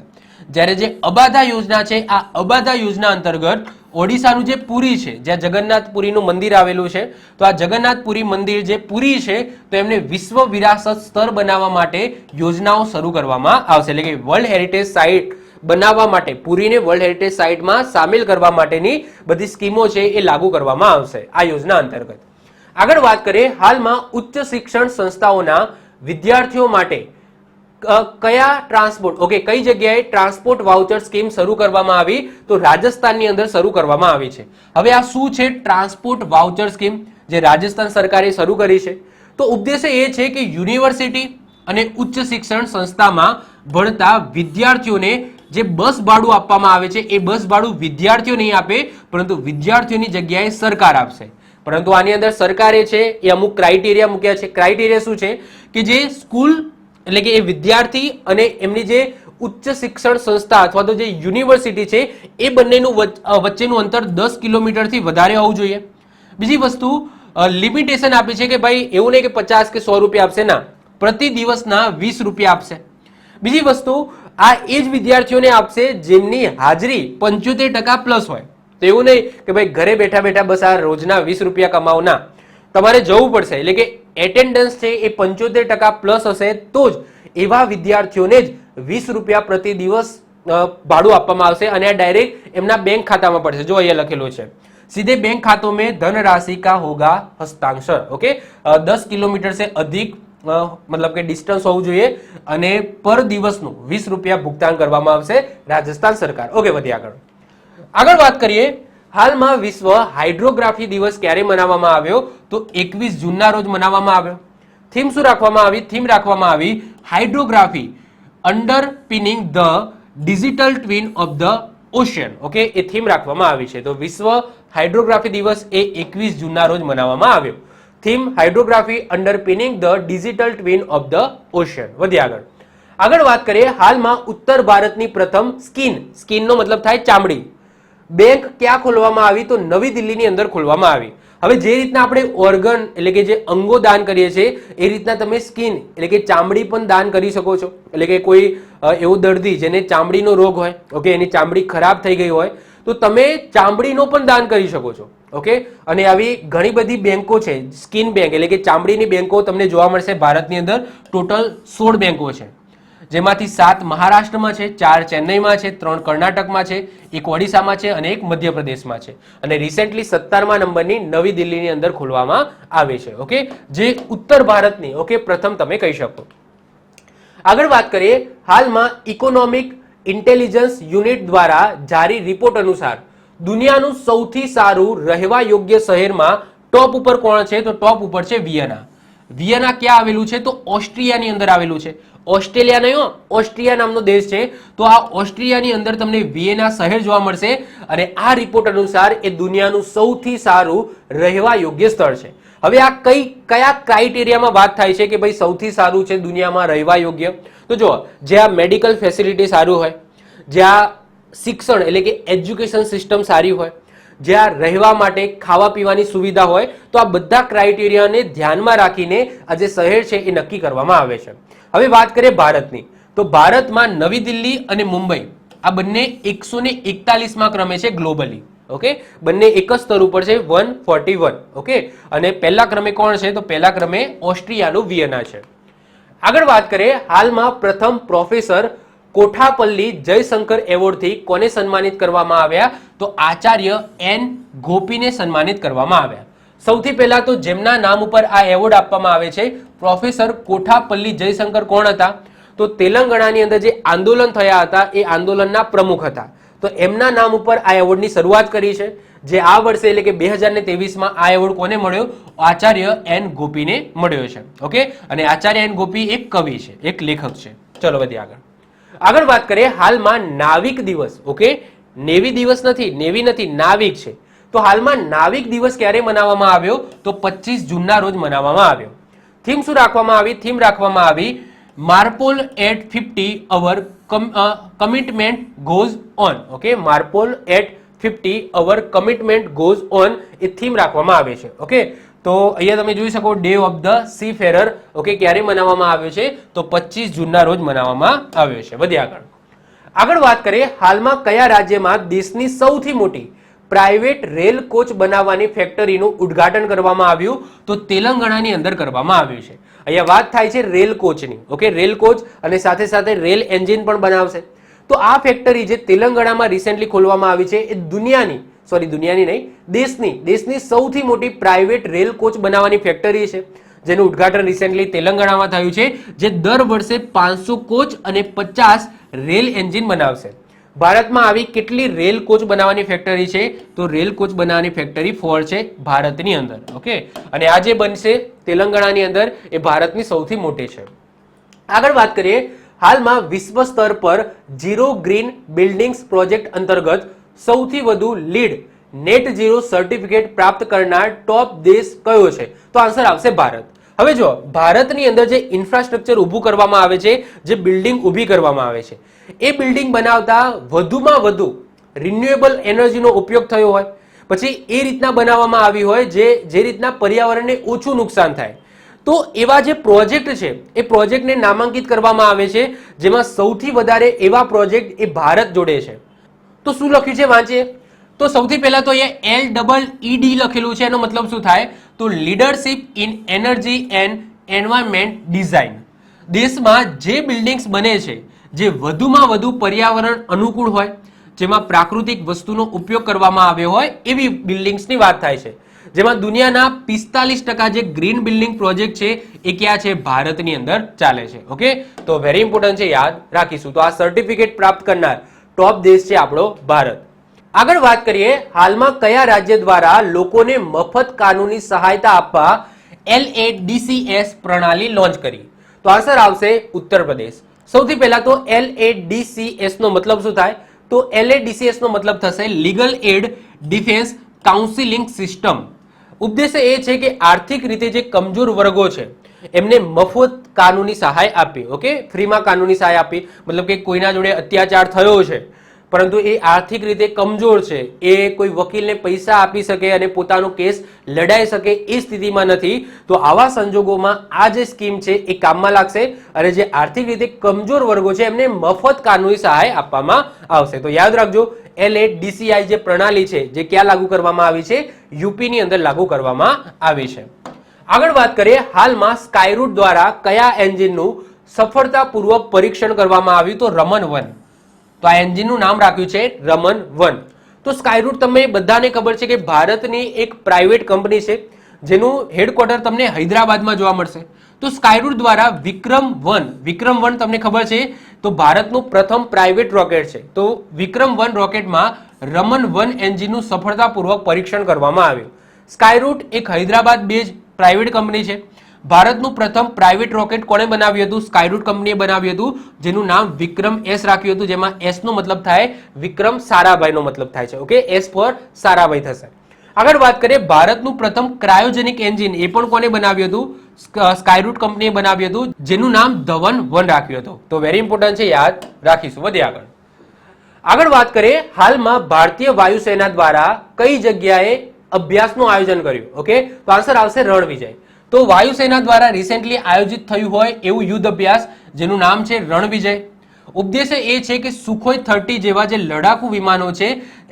જ્યારે જે અબાધા યોજના છે, આ અબાધા યોજના અંતર્ગત ઓડિશાનું જે પુરી છે, જ્યાં જગન્નાથપુરીનું મંદિર આવેલું છે, તો આ જગન્નાથપુરી મંદિર જે પુરી છે તો એમને વિશ્વ વિરાસત સ્થળ બનાવવા માટે યોજનાઓ શરૂ કરવામાં આવશે. એટલે કે વર્લ્ડ હેરિટેજ સાઇટ બનાવવા માટે, પુરીને વર્લ્ડ હેરિટેજ સાઇટમાં સામેલ કરવા માટેની બધી સ્કીમો છે એ લાગુ કરવામાં આવશે આ યોજના અંતર્ગત. આગળ વાત કરીએ હાલમાં ઉચ્ચ શિક્ષણ સંસ્થાઓના વિદ્યાર્થીઓ માટે કયા ટ્રાન્સપોર્ટ, ઓકે કઈ જગ્યાએ ટ્રાન્સપોર્ટ વાઉચર સ્કીમ શરૂ કરવામાં આવી? તો રાજસ્થાનની અંદર શરૂ કરવામાં આવી છે. હવે આ શું છે ટ્રાન્સપોર્ટ વાઉચર સ્કીમ, જે રાજસ્થાન સરકારે શરૂ કરી છે? તો ઉદ્દેશ્ય એ છે કે યુનિવર્સિટી અને ઉચ્ચ શિક્ષણ સંસ્થામાં ભણતા વિદ્યાર્થીઓને જે બસ ભાડું આપવામાં આવે છે એ બસ ભાડું વિદ્યાર્થીઓ નહીં આપે, પરંતુ વિદ્યાર્થીઓની જગ્યાએ સરકાર આપશે. પરંતુ આની અંદર સરકારે છે એ અમુક ક્રાઇટેરિયા મૂક્યા છે. ક્રાઇટેરિયા શું છે? કે જે સ્કૂલ એટલે કે એ વિદ્યાર્થી અને એમની જે ઉચ્ચ શિક્ષણ સંસ્થા અથવા તો જે યુનિવર્સિટી છે એ બંનેનું વચ્ચેનું અંતર 10 કિલોમીટરથી વધારે હોવું જોઈએ. બીજી વસ્તુ લિમિટેશન આપી છે કે ભાઈ એવું નહીં કે 50 કે 100 રૂપિયા આપશે, ના, પ્રતિ દિવસના 20 રૂપિયા આપશે. બીજી વસ્તુ આ એ જ વિદ્યાર્થીઓને આપશે જેમની હાજરી 75% પ્લસ હોય. તો એવું નહીં કે ભાઈ ઘરે બેઠા બેઠા બસ આ રોજના 20 રૂપિયા કમાવો, ના, તમારે જવું પડશે. એટલે કે એટેન્ડન્સ છે એ 75% પ્લસ હશે તો જ એવા વિદ્યાર્થીઓને જ 20 રૂપિયા પ્રતિ દિવસ ભાડું આપવામાં આવશે અને આ ડાયરેક્ટ એમના બેંક ખાતામાં પડશે. જો અહીંયા લખેલું છે, सीधे बैंक खातों में धन राशि का होगा हस्ताक्षर. ओके, 10 किलोमीटर से अधिक मतलब કે ડિસ્ટન્સ હોવું જોઈએ અને પર દિવસનું 20 રૂપિયા ભુગતાન કરવામાં આવશે રાજસ્થાન સરકાર. ઓકે, વધી આગળ વાત કરીએ હાલમાં વિશ્વ હાઇડ્રોગ્રાફી દિવસ ક્યારે મનાવવામાં આવ્યો? તો 21 જૂનના રોજ મનાવવામાં આવ્યો. થીમ શું રાખવામાં આવી? થીમ રાખવામાં આવી hydrography underpinning the digital twin of the ocean. Okay, એ થીમ રાખવામાં આવી છે. તો વિશ્વ હાઇડ્રોગ્રાફી દિવસ એ 21 જૂનના રોજ મનાવવામાં આવ્યો. Theme hydrography underpinning the digital twin of the ocean. વધીએ આગળ વાત કરીએ. હાલમાં ઉત્તર ભારતની પ્રથમ સ્કિનનો મતલબ થાય ચામડી બેંક ક્યાં ખોલવામાં આવી? તો નવી દિલ્હીની અંદર ખોલવામાં આવી. હવે જે રીતના આપણે ઓર્ગન એટલે કે જે અંગો દાન કરીએ છીએ એ રીતના તમે સ્કિન એટલે કે ચામડી પણ દાન કરી શકો છો. એટલે કે કોઈ એવો દર્દી જેને ચામડીનો રોગ હોય, ઓકે, એની ચામડી ખરાબ થઈ ગઈ હોય તો તમે ચામડીનો પણ દાન કરી શકો છો. ઓકે, અને આવી ઘણી બધી બેંકો છે, સ્કિન બેંક એટલે કે ચામડીની બેંકો તમને જોવા મળશે ભારતની અંદર. ટોટલ 16 બેંકો છે, જેમાંથી 7 મહારાષ્ટ્રમાં છે, 4 ચેન્નઈમાં છે, 3 કર્ણાટકમાં છે, 1 ઓડિશામાં છે અને 1 મધ્યપ્રદેશમાં છે. અને રિસેન્ટલી 17મા નંબરની નવી દિલ્હીની અંદર ખોલવામાં આવી છે. ઓકે, જે ઉત્તર ભારતની ઓકે પ્રથમ તમે કહી શકો. આગળ વાત કરીએ. હાલમાં ઇકોનોમિક ઇન્ટેલિજન્સ યુનિટ દ્વારા જારી રિપોર્ટ અનુસાર દુનિયાનું સૌથી સારું રહેવા યોગ્ય શહેરમાં ટોપ ઉપર કોણ છે? તો ટોપ ઉપર છે વિયના. વિયના ક્યાં આવેલું છે? તો ઓસ્ટ્રિયાની અંદર આવેલું છે. ઓસ્ટ્રેલિયા નહીં, ઓસ્ટ્રિયા નામનો દેશ છે. તો આ ઓસ્ટ્રિયાની અંદર તમને વિયેના શહેર જોવા મળશે અને આ રિપોર્ટ અનુસાર એ દુનિયાનું સૌથી સારું રહેવા યોગ્ય સ્થળ છે. હવે આ કયા ક્રાઇટેરિયામાં વાત થાય છે કે ભાઈ સૌથી સારું છે દુનિયામાં રહેવા યોગ્ય? તો જો, જ્યાં મેડિકલ ફેસિલિટી સારું હોય, જ્યાં શિક્ષણ એટલે કે એજ્યુકેશન સિસ્ટમ સારી હોય, જ્યાં રહેવા માટે ખાવા પીવાની સુવિધા હોય, તો આ બધા ક્રાઇટેરિયાને ધ્યાનમાં રાખીને આ જે શહેર છે એ નક્કી કરવામાં આવે છે. હવે વાત કરીએ ભારતની, તો ભારતમાં નવી દિલ્હી અને મુંબઈ આ બંને 141મા ક્રમે છે ગ્લોબલી. ઓકે, બંને એક જ સ્તર ઉપર છે, 141. ઓકે, અને પહેલા ક્રમે કોણ છે? તો પહેલા ક્રમે ઓસ્ટ્રિયાનું વિયના છે. આગળ વાત કરીએ. હાલમાં પ્રથમ પ્રોફેસર કોઠાપલ્લી જયશંકર એવોર્ડથી કોને સન્માનિત કરવામાં આવ્યા? તો આચાર્ય એન ગોપીને સન્માનિત કરવામાં આવ્યા. સૌથી પહેલા તો જેમના નામ ઉપર આ એવોર્ડ આપવામાં આવે છે પ્રોફેસર કોઠાપલ્લી જયશંકર કોણ હતા? તો તેલંગાણાની અંદર જે આંદોલન થયા હતા એ આંદોલનના પ્રમુખ હતા. તો એમના નામ ઉપર આ એવોર્ડની શરૂઆત કરી છે, જે આ વર્ષે એટલે કે 2023માં આ એવોર્ડ કોને મળ્યો? આચાર્ય એન ગોપીને મળ્યો છે. ઓકે, અને આચાર્ય એન ગોપી એક કવિ છે, એક લેખક છે. ચલો વધીએ આગળ વાત કરીએ. હાલમાં નાવિક દિવસ, ઓકે, નેવી દિવસ નથી, નેવી નથી, નાવિક છે. તો હાલમાં નાવિક દિવસ ક્યારે મનાવવામાં આવ્યો? તો 25 જૂનના રોજ મનાવવામાં આવ્યો. થીમ શું રાખવામાં આવી? થીમ રાખવામાં આવી MARPOL at 50 our commitment goes on. Okay, MARPOL at 50 our commitment goes on એ થીમ રાખવામાં આવે છે. ઓકે, તો અહીંયા તમે જોઈ શકો day of the sea farer, okay મનાવવામાં આવ્યો છે? તો 25 જૂનના રોજ મનાવવામાં આવ્યો છે. વધીએ આગળ વાત કરીએ. હાલમાં કયા રાજ્યમાં દેશની સૌથી મોટી પ્રાઇવેટ રેલ કોચ બનાવવાની ફેક્ટરીનું ઉદ્ઘાટન કરવામાં આવ્યું? તો તેલંગાણાની અંદર કરવામાં આવ્યું છે. અહીંયા વાત થાય છે રેલ કોચની. ઓકે, રેલ કોચ અને સાથે સાથે રેલ એન્જિન પણ બનાવશે. તો આ ફેક્ટરી જે તેલંગાણામાં રિસેન્ટલી ખોલવામાં આવી છે એ દુનિયાની નહીં, દેશની સૌથી મોટી પ્રાઇવેટ રેલ કોચ બનાવવાની ફેક્ટરી છે, જેનું ઉદ્ઘાટન રિસેન્ટલી તેલંગાણામાં થયું છે, જે દર વર્ષે 500 કોચ અને 50 રેલ એન્જિન બનાવશે. ભારતમાં આવી કેટલી રેલ કોચ બનાવવાની ફેક્ટરી છે? તો રેલ કોચ બનાવવાની ફેક્ટરી 4 છે ભારતની અંદર. ઓકે, અને આ જે બનશે તેલંગાણાની અંદર એ ભારતની સૌથી મોટી છે. આગળ વાત કરીએ. હાલમાં વિશ્વ સ્તર પર ઝીરો ગ્રીન બિલ્ડિંગ્સ પ્રોજેક્ટ અંતર્ગત સૌથી વધુ લીડ નેટ ઝીરો સર્ટિફિકેટ પ્રાપ્ત કરનાર ટોપ દેશ કયો છે? તો આન્સર આવશે ભારત. હવે જો ભારતની અંદર જે ઇન્ફ્રાસ્ટ્રક્ચર ઊભું કરવામાં આવે છે, જે બિલ્ડિંગ ઊભી કરવામાં આવે છે, એ બિલ્ડિંગ બનાવતા વધુમાં વધુ રિન્યુએબલ એનર્જીનો ઉપયોગ થયો હોય, પછી એ રીતના બનાવવામાં આવી હોય જે રીતના પર્યાવરણને ઓછું નુકસાન થાય, તો એવા જે પ્રોજેક્ટ છે એ પ્રોજેક્ટને નામાંકિત કરવામાં આવે છે, જેમાં સૌથી વધારે એવા પ્રોજેક્ટ એ ભારત જોડે છે. તો શું લખ્યું છે વાંચીએ. તો સૌથી પહેલા તો અહીંયા LEED લખેલું છે. એનો મતલબ શું થાય? તો leadership in energy and environment design. દેશમાં જે બિલ્ડિંગ્સ બને છે જે વધુમાં વધુ પર્યાવરણ અનુકૂળ હોય, જેમાં પ્રાકૃતિક વસ્તુનો ઉપયોગ કરવામાં આવ્યો હોય એવી બિલ્ડિંગ્સની વાત થાય છે, જેમાં દુનિયાના 45% જે ગ્રીન બિલ્ડિંગ પ્રોજેક્ટ છે એ ક્યાં છે? ભારતની અંદર ચાલે છે. ઓકે, તો વેરી ઇમ્પોર્ટન્ટ છે, યાદ રાખીશું. તો આ સર્ટિફિકેટ પ્રાપ્ત કરનાર ટોપ દેશ છે આપણો ભારત. આગળ વાત કરીએ. હાલમાં કયા રાજ્ય દ્વારા લોકોને મફત કાનૂની સહાયતા આપવા LADCS પ્રણાલી લોન્ચ કરી? તો આન્સર આવશે ઉત્તર પ્રદેશ. સૌથી પહેલા તો LADCS નો મતલબ શું થાય? તો LADCS નો મતલબ થશે legal add defence counselling system. ઉદ્દેશ્ય એ છે કે આર્થિક રીતે જે કમજોર વર્ગો છે એમને મફત કાનૂની સહાય આપી. ઓકે, ફ્રીમાં કાનૂની સહાય આપી, મતલબ કે કોઈના જોડે અત્યાચાર થયો છે પરંતુ એ આર્થિક રીતે કમજોર છે, એ કોઈ વકીલને પૈસા આપી શકે અને પોતાનો કેસ લડાઈ શકે એ સ્થિતિમાં નથી, તો આવા સંજોગોમાં આ જે સ્કીમ છે એ કામમાં લાગશે અને જે આર્થિક રીતે કમજોર વર્ગો છે એમને મફત કાનૂની સહાય આપવામાં આવશે. તો યાદ રાખજો, LADCI જે પ્રણાલી છે જે ક્યાં લાગુ કરવામાં આવી છે? યુપીની અંદર લાગુ કરવામાં આવી છે. આગળ વાત કરીએ, હાલમાં સ્કાયરૂટ દ્વારા કયા એન્જિનનું સફળતાપૂર્વક પરીક્ષણ કરવામાં આવ્યું? તો રમન 1. તો આ એન્જિનનું નામ રાખ્યું છે રમન 1. તો સ્કાયરૂટ તમને બધાને ખબર છે કે ભારતની એક પ્રાઇવેટ કંપની છે જેનું હેડક્વાર્ટર તમને હૈદરાબાદમાં જોવા મળશે. તો સ્કાયરૂટ દ્વારા વિક્રમ 1 તમને ખબર છે તો ભારતનું પ્રથમ પ્રાઇવેટ રોકેટ છે. તો વિક્રમ 1 રોકેટમાં રમન 1 એન્જિનનું સફળતાપૂર્વક પરીક્ષણ કરવામાં આવ્યું. સ્કાયરૂટ એક હૈદરાબાદ બેઝ પ્રાઇવેટ કંપની છે. ભારતનું પ્રથમ પ્રાઇવેટ રોકેટ કોણે બનાવ્યું હતું? સ્કાયરૂટ કંપનીએ બનાવ્યું હતું, જેનું નામ વિક્રમ એસ રાખ્યું હતું, જેમાં એસ નો મતલબ થાય વિક્રમ સારાભાઈનો મતલબ થાય છે. ઓકે, એસ ફોર સારાભાઈ થશે. આગળ વાત કરીએ, ભારતનું પ્રથમ ક્રાયોજેનિક એન્જિન એ પણ કોને બનાવ્યું હતું? સ્કાયરૂટ કંપનીએ બનાવ્યું હતું, જેનું નામ ધવન 1 રાખ્યું હતું. તો વેરી ઇમ્પોર્ટન્ટ છે, યાદ રાખીશું. વધીએ આગળ. આગળ વાત કરીએ, હાલમાં ભારતીય વાયુસેના દ્વારા કઈ જગ્યાએ અભ્યાસનું આયોજન કર્યું? ઓકે, તો આન્સર આવશે રણવિજય. તો વાયુસેના દ્વારા રિસેન્ટલી આયોજિત થયું હોય એવું યુદ્ધ અભ્યાસ જેનું નામ છે રણવિજય. ઉદ્દેશ્ય એ છે કે સુખોઈ 30 જેવા જે લડાકુ વિમાનો છે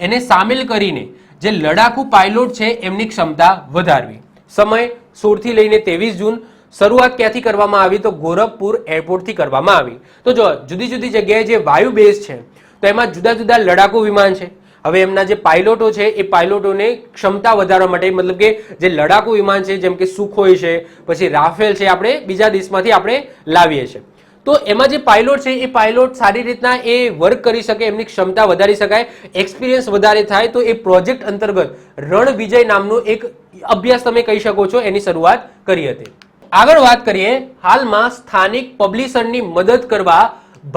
એને સામેલ કરીને જે લડાકુ પાયલોટ છે એમની ક્ષમતા વધારવી. સમય 16 થી લઈને 23 જૂન. શરૂઆત ક્યાંથી કરવામાં આવી? તો ગોરખપુર એરપોર્ટથી કરવામાં આવી. તો જો જુદી જુદી જગ્યાએ જે વાયુ બેઝ છે તો એમાં જુદા જુદા લડાકુ વિમાન છે. હવે એમના જે પાયલોટો છે એ પાયલોટોને ક્ષમતા વધારવા માટે, મતલબ કે જે લડાકુ વિમાન છે જેમ કે સુખોઈ છે, પછી રાફેલ છે, આપણે બીજા દેશમાંથી આપણે લાવીએ છીએ. તો એમાં જે પાયલોટ છે એ પાયલોટ સારી રીતના એ વર્ક કરી શકે, એમની ક્ષમતા વધારી શકાય, એક્સપિરિયન્સ વધારે થાય, તો એ પ્રોજેક્ટ અંતર્ગત રણવિજય નામનો એક અભ્યાસ તમે કહી શકો છો એની શરૂઆત કરી હતી. આગળ વાત કરીએ, હાલમાં સ્થાનિક પબ્લિશરની મદદ કરવા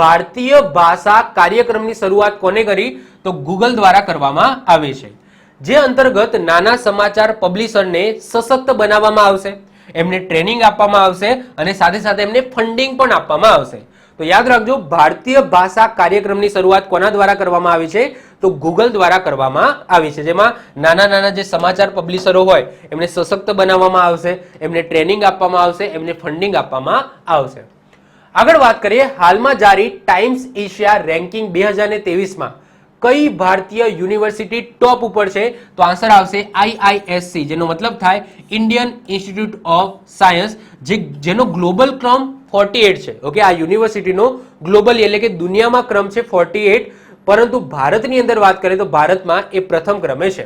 ભારતીય ભાષા કાર્યક્રમની શરૂઆત કોને કરી? તો ગૂગલ દ્વારા કરવામાં આવે છે, જે અંતર્ગત નાના સમાચાર પબ્લિશરને સશક્ત બનાવવામાં આવશે, એમને ટ્રેનિંગ આપવામાં આવશે અને સાથે સાથે એમને ફંડિંગ પણ આપવામાં આવશે. તો યાદ રાખજો, ભારતીય ભાષા કાર્યક્રમની શરૂઆત કોના દ્વારા કરવામાં આવી છે? તો ગૂગલ દ્વારા કરવામાં આવી છે, જેમાં નાના નાના જે સમાચાર પબ્લિશરો હોય એમને સશક્ત બનાવવામાં આવશે, એમને ટ્રેનિંગ આપવામાં આવશે, એમને ફંડિંગ આપવામાં આવશે. આગળ વાત કરીએ, હાલમાં જારી ટાઈમ્સ એશિયા રેન્કિંગ 2023માં કઈ ભારતીય યુનિવર્સિટી ટોપ ઉપર છે? તો આન્સર આવશે IISc, જેનો મતલબ થાય ઇન્ડિયન ઇન્સ્ટિટ્યૂટ ઓફ સાયન્સ, જેનો ગ્લોબલ ક્રમ 48 છે. ઓકે, આ યુનિવર્સિટીનો ગ્લોબલી એટલે કે દુનિયામાં ક્રમ છે 48, પરંતુ ભારતની અંદર વાત કરીએ તો ભારતમાં એ પ્રથમ ક્રમે છે.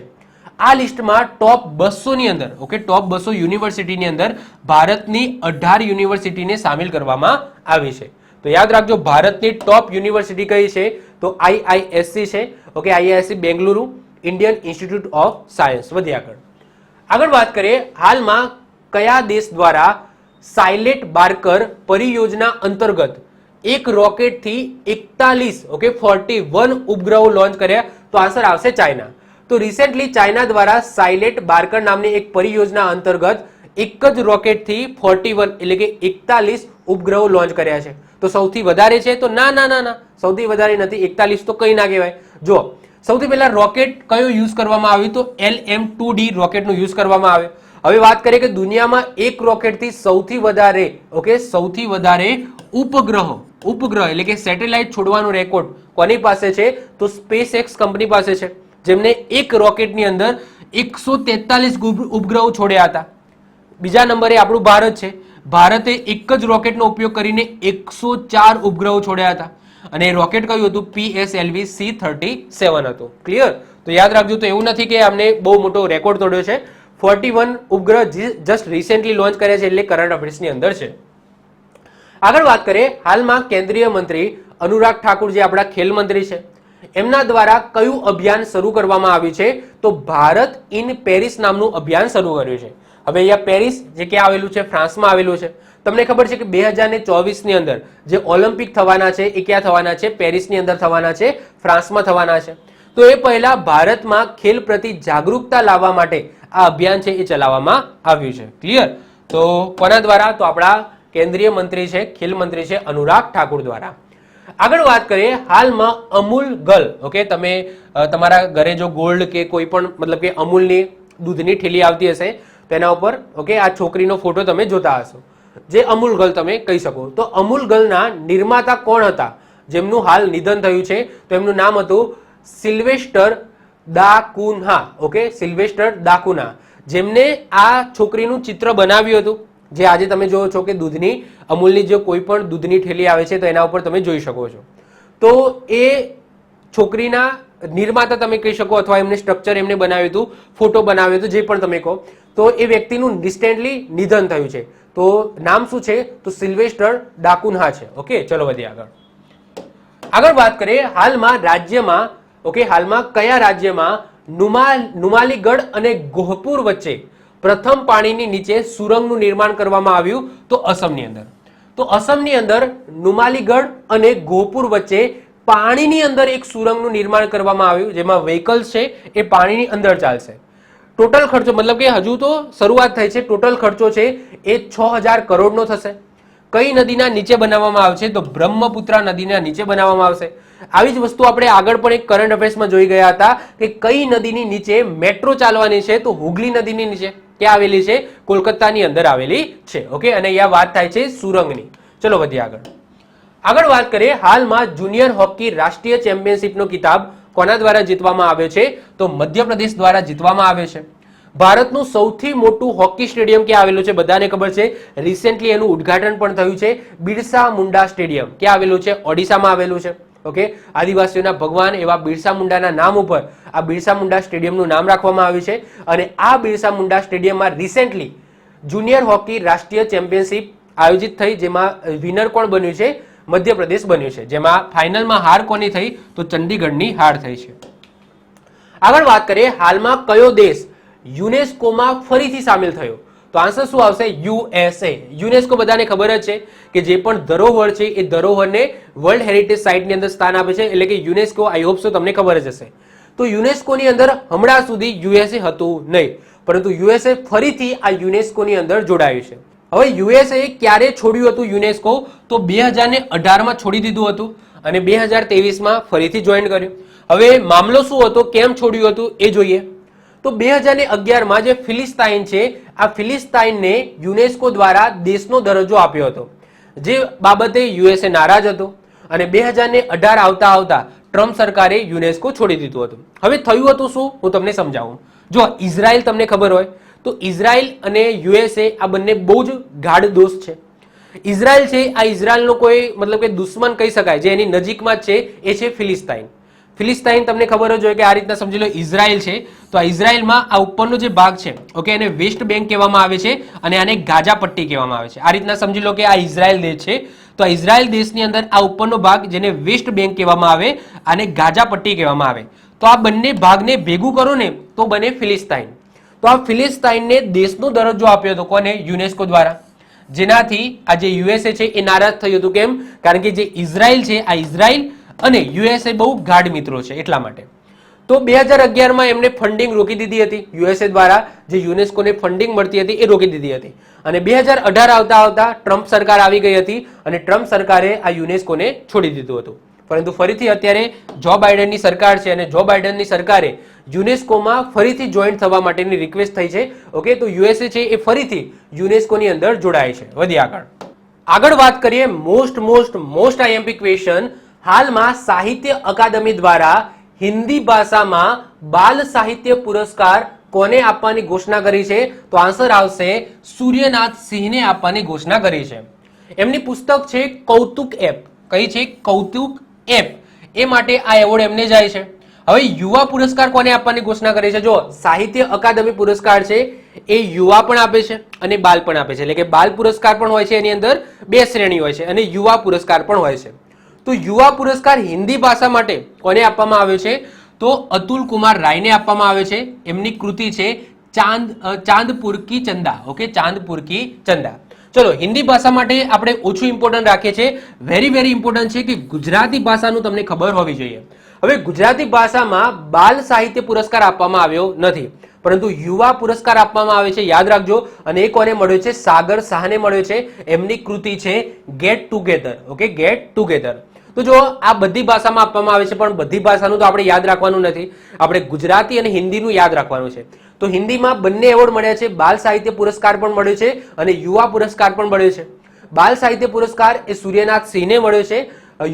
આ લિસ્ટમાં ટોપ 200 ની અંદર, ઓકે, ટોપ 200 યુનિવર્સિટીની અંદર ભારતની 18 યુનિવર્સિટીને સામેલ કરવામાં આવી છે. તો યાદ રાખજો, ભારતની ટોપ યુનિવર્સિટી કઈ છે? તો IISc છે. Okay, IISc Bengaluru, Indian institute of science. વધીએ આગળ. આગળ વાત કરીએ, હાલમાં કયા દેશ દ્વારા સાયલેટ બાર્કર પરિયોજના અંતર્ગત એક રોકેટથી 41 ઓકે 41 ઉપગ્રહો લોન્ચ કર્યા? તો આન્સર આવશે ચાઇના. તો રિસેન્ટલી ચાઇના દ્વારા સાયલેટ બાર્કર નામની એક પરિયોજના અંતર્ગત એક જ રોકેટથી 41 એટલે કે 41 ઉપગ્રહો લોન્ચ કર્યા છે. તો સૌથી વધારે છે? તો ના ના ના ના, સૌથી વધારે નથી. 41 તો કઈ ના કહેવાય. જો સૌથી પહેલા રોકેટ કયો યુઝ કરવામાં આવ્યું? તો LM-2D રોકેટનો યુઝ કરવામાં આવ્યો. હવે વાત કરીએ કે દુનિયામાં એક રોકેટથી સૌથી વધારે, ઓકે, સૌથી વધારે ઉપગ્રહ એટલે કે સેટેલાઇટ છોડવાનો રેકોર્ડ કોની પાસે છે? તો SpaceX કંપની પાસે છે, જેમને એક રોકેટની અંદર 143 ઉપગ્રહો છોડ્યા હતા. બીજા નંબરે આપણું ભારત છે. ભારતે એક જ રોકેટનો ઉપયોગ કરીને 104 ઉપગ્રહો છોડ્યા હતા અને રોકેટ કયું હતું? PSLV C-37 હતું. ક્લિયર? તો યાદ રાખજો, તો એવું નથી કે અમને બહુ મોટો રેકોર્ડ તોડ્યો છે. 41 ઉપગ્રહ જસ્ટ રિસેન્ટલી લોન્ચ કર્યા છે, એટલે કરંટ અફેર્સની અંદર છે. આગળ વાત કરીએ, હાલમાં કેન્દ્રીય મંત્રી અનુરાગ ઠાકુર જે આપણા ખેલ મંત્રી છે, એમના દ્વારા કયું અભિયાન શરૂ કરવામાં આવ્યું છે? તો ભારત ઇન પેરિસ નામનું અભિયાન શરૂ કર્યું છે. હવે અહીંયા પેરિસ જે ક્યાં આવેલું છે? ફ્રાન્સમાં આવેલું છે. તમને ખબર છે કે 2024 ની અંદર જે ઓલિમ્પિક થવાના છે એ ક્યાં થવાના છે? પેરિસની અંદર થવાના છે, ફ્રાન્સમાં થવાના છે. તો એ પહેલા ભારતમાં ખેલ પ્રતિ જાગૃતતા લાવવા માટે આ અભિયાન છે એ ચલાવવામાં આવ્યું છે. ક્લિયર? તો કોના દ્વારા? તો આપણા કેન્દ્રીય મંત્રી છે, ખેલ મંત્રી છે અનુરાગ ઠાકુર દ્વારા. આગળ વાત કરીએ, હાલમાં અમૂલ ગર્લ, ઓકે, તમે તમારા ઘરે જો ગોલ્ડ કે કોઈ પણ મતલબ કે અમૂલની દૂધની ઠેલી આવતી હશે તેના ઉપર, ઓકે, આ છોકરીનો ફોટો તમે જોતા હશો, જે અમૂલ ગર્લ તમે કહી શકો. તો અમૂલ ગર્લના નિર્માતા કોણ હતા જેમનું હાલ નિધન થયું છે? તો એમનું નામ હતું સિલ્વેસ્ટર દાકુન્હા. ઓકે, સિલ્વેસ્ટર દાકુન્હા, જેમને આ છોકરીનું ચિત્ર બનાવ્યું હતું, જે આજે તમે જોવો છો કે દૂધની અમૂલની જે કોઈ પણ દૂધની ઠેલી આવે છે તો એના ઉપર તમે જોઈ શકો છો. તો એ છોકરીના નિર્માતા તમે કહી શકો, અથવા એમને સ્ટ્રક્ચર એમને બનાવ્યું હતું, ફોટો બનાવ્યો હતો, જે પણ તમે કહો. તો એ વ્યક્તિનું રિસેન્ટલી નિધન થયું છે. તો નામ શું છે? તો સિલ્વેસ્ટર દાકુન્હા છે. ઓકે, ચલો વધીએ આગળ. આગળ વાત કરીએ, હાલમાં રાજ્યમાં, ઓકે, હાલમાં કયા રાજ્યમાં નુમાલીગઢ અને ગોહપુર વચ્ચે પ્રથમ પાણીની નીચે સુરંગનું નિર્માણ કરવામાં આવ્યું? તો અસમની અંદર. તો અસમની અંદર નુમાલીગઢ અને ગોહપુર વચ્ચે પાણીની અંદર એક સુરંગનું નિર્માણ કરવામાં આવ્યું, જેમાં વ્હીકલ્સ છે એ પાણીની અંદર ચાલશે. ટોટલ ખર્ચો, મતલબ કે હજુ તો શરૂઆત થઈ છે, ટોટલ ખર્ચો છે એ 6000 કરોડનો થશે. કઈ નદીના નીચે બનાવવામાં આવશે? તો બ્રહ્મપુત્રા નદીના નીચે બનાવવામાં આવશે. આવી જ વસ્તુ આપણે આગળ પણ એક કરંટ અફેર્સમાં જોઈ ગયા હતા કે કઈ નદીની નીચે મેટ્રો ચાલવાની છે? તો હુગલી નદીની નીચે. ક્યાં આવેલી છે? કોલકાતાની અંદર આવેલી છે. ઓકે, અને અહીંયા વાત થાય છે સુરંગની. ચલો વધીએ આગળ. આગળ વાત કરીએ, હાલમાં જુનિયર હોકી રાષ્ટ્રીય ચેમ્પિયનશિપનો કિતાબ કોના દ્વારા જીતવામાં આવ્યો છે? તો મધ્યપ્રદેશ દ્વારા જીતવામાં આવ્યો છે. ભારતનું સૌથી મોટું હોકી સ્ટેડિયમ ક્યાં આવેલું છે? બધાને ખબર છે, રિસેન્ટલી એનું ઉદ્ઘાટન પણ થયું છે. બિરસા મુંડા સ્ટેડિયમ ક્યાં આવેલું છે? ઓડિશામાં આવેલું છે. ઓકે, આદિવાસીઓના ભગવાન એવા બિરસા મુંડાના નામ ઉપર આ બિરસા મુંડા સ્ટેડિયમનું નામ રાખવામાં આવ્યું છે. અને આ બિરસા મુંડા સ્ટેડિયમમાં રિસેન્ટલી જુનિયર હોકી રાષ્ટ્રીય ચેમ્પિયનશિપ આયોજિત થઈ, જેમાં વિનર કોણ બન્યું છે? મધ્યપ્રદેશ બન્યું છે. જેમાં ફાઇનલમાં હાર કોની થઈ? તો ચંડીગઢની હાર થઈ છે. આગળ વાત કરીએ, હાલમાં કયો દેશ યુનેસ્કોમાં ફરીથી સામેલ થયો? તો આન્સર શું આવશે? યુએસએ. યુનેસ્કો બધાને ખબર જ છે કે જે પણ ધરોહર છે એ ધરોહરને વર્લ્ડ હેરિટેજ સાઇટની અંદર સ્થાન આપે છે, એટલે કે યુનેસ્કો. આઈ હોપ સો તમને ખબર જ હશે. તો યુનેસ્કોની અંદર હમણાં સુધી યુએસએ હતું નહીં, પરંતુ યુએસએ ફરીથી આ યુનેસ્કોની અંદર જોડાયું છે. હવે યુએસએ ક્યારે છોડ્યું હતું યુનેસ્કો? તો 2018માં છોડી દીધું હતું અને 2023માં ફરીથી જોઈન કર્યું. હવે મામલો શું હતો, કેમ છોડ્યું હતું એ જોઈએ. તો 2011માં જે ફિલિસ્તાઇન છે, આ ફિલિસ્તાઇનને યુનેસ્કો દ્વારા દેશનો દરજ્જો આપ્યો હતો, જે બાબતે યુએસએ નારાજ હતો અને 2018 આવતા આવતા ટ્રમ્પ સરકારે યુનેસ્કો છોડી દીધું હતું. હવે થયું હતું શું, હું તમને સમજાવું. જો ઇઝરાયલ તમને ખબર હોય તો ઇઝરાયલ અને યુએસએ આ બંને બહુ જ ગાઢ દોસ્ત છે. ઇઝરાયલ છે, આ ઇઝરાયલનો કોઈ મતલબ કે દુશ્મન કહી શકાય, જે એની નજીકમાં જ છે, એ છે ફિલિસ્તાઇન. ફિલિસ્તાઇન તમને ખબર જ હોય કે આ રીતના સમજી લો ઇઝરાયલ છે. તો આ ઇઝરાયલમાં આ ઉપરનો જે ભાગ છે, ઓકે, એને વેસ્ટ બેંક કહેવામાં આવે છે અને આને ગાઝા પટ્ટી કહેવામાં આવે છે. આ રીતના સમજી લો કે આ ઇઝરાયલ દેશ છે. તો આ ઇઝરાયલ દેશની અંદર આ ઉપરનો ભાગ, જેને વેસ્ટ બેંક કહેવામાં આવે, આને ગાઝા પટ્ટી કહેવામાં આવે. તો આ બંને ભાગને ભેગું કરો ને તો બને ફિલિસ્તાઇન. તો આ ફિલિસ્તાઇનને દેશનો દરજ્જો આપ્યો હતો, કોને? યુનેસ્કો દ્વારા. જેનાથી આ જે યુએસએ છે એ નારાજ થયું હતું. કેમ? કારણ કે જે ઇઝરાયલ છે, આ ઇઝરાયલ અને યુએસએ બહુ ગાઢ મિત્રો છે, એટલા માટે. તો 2011માં એમને ફંડિંગ રોકી દીધી હતી યુએસએ દ્વારા, જે યુનેસ્કોને ફંડિંગ મળતી હતી એ રોકી દીધી હતી. અને 2018 આવતા આવતા ટ્રમ્પ સરકાર આવી ગઈ હતી અને ટ્રમ્પ સરકારે આ યુનેસ્કોને છોડી દીધું હતું. પરંતુ ફરીથી અત્યારે જો બાઇડનની સરકાર છે અને જો બાઇડનની સરકારે યુનેસ્કોમાં ફરીથી જોઈન્ટ થવા માટેની રિક્વેસ્ટ થઈ છે. ઓકે, તો યુએસએ છે એ ફરીથી યુનેસ્કોની અંદર જોડાય છે. વધી આગળ વાત કરીએ, મોસ્ટ આઈએમપી ક્વેશ્ચન. હાલમાં સાહિત્ય અકાદમી દ્વારા હિન્દી ભાષામાં બાલ સાહિત્ય પુરસ્કાર કોને આપવાની ઘોષણા કરી છે? તો આન્સર આવશે સૂર્યનાથ સિંહને આપવાની ઘોષણા કરી છે. એમની પુસ્તક છે કૌતુક એપ. કઈ છે? કૌતુક એપ. એ માટે આ એવોર્ડ એમને જાય છે. હવે યુવા પુરસ્કાર કોને આપવાની ઘોષણા કરી છે? જો સાહિત્ય અકાદમી પુરસ્કાર છે એ યુવા પણ આપે છે અને બાલ પણ આપે છે, એટલે કે બાલ પુરસ્કાર પણ હોય છે, એની અંદર 2 શ્રેણી હોય છે, અને યુવા પુરસ્કાર પણ હોય છે. તો યુવા પુરસ્કાર હિન્દી ભાષા માટે કોને આપવામાં આવ્યો છે? તો અતુલ કુમાર રાયને આપવામાં આવ્યો છે. એમની કૃતિ છે ચાંદપુર કી ચંદા. ઓકે, ચાંદપુર કી ચંદા. ચલો, હિન્દી ભાષા માટે આપણે ઓછું ઇમ્પોર્ટન્ટ રાખીએ છીએ. વેરી ઇમ્પોર્ટન્ટ છે કે ગુજરાતી ભાષાનું તમને ખબર હોવી જોઈએ. હવે ગુજરાતી ભાષામાં બાલ સાહિત્ય પુરસ્કાર આપવામાં આવ્યો નથી, પરંતુ યુવા પુરસ્કાર આપવામાં આવે છે, યાદ રાખજો. અને એ કોને મળ્યો છે? સાગર શાહને મળ્યો છે. એમની કૃતિ છે get together. Okay, get together. તો જો આ બધી ભાષામાં આપવામાં આવે છે, પણ બધી ભાષાનું તો આપણે યાદ રાખવાનું નથી. આપણે ગુજરાતી અને હિન્દીનું યાદ રાખવાનું છે. તો હિન્દીમાં બંને એવોર્ડ મળ્યા છે. બાલ સાહિત્ય પુરસ્કાર પણ મળ્યો છે અને યુવા પુરસ્કાર પણ મળ્યો છે. બાલ સાહિત્ય પુરસ્કાર એ સૂર્યનાથ સિંહને મળ્યો છે.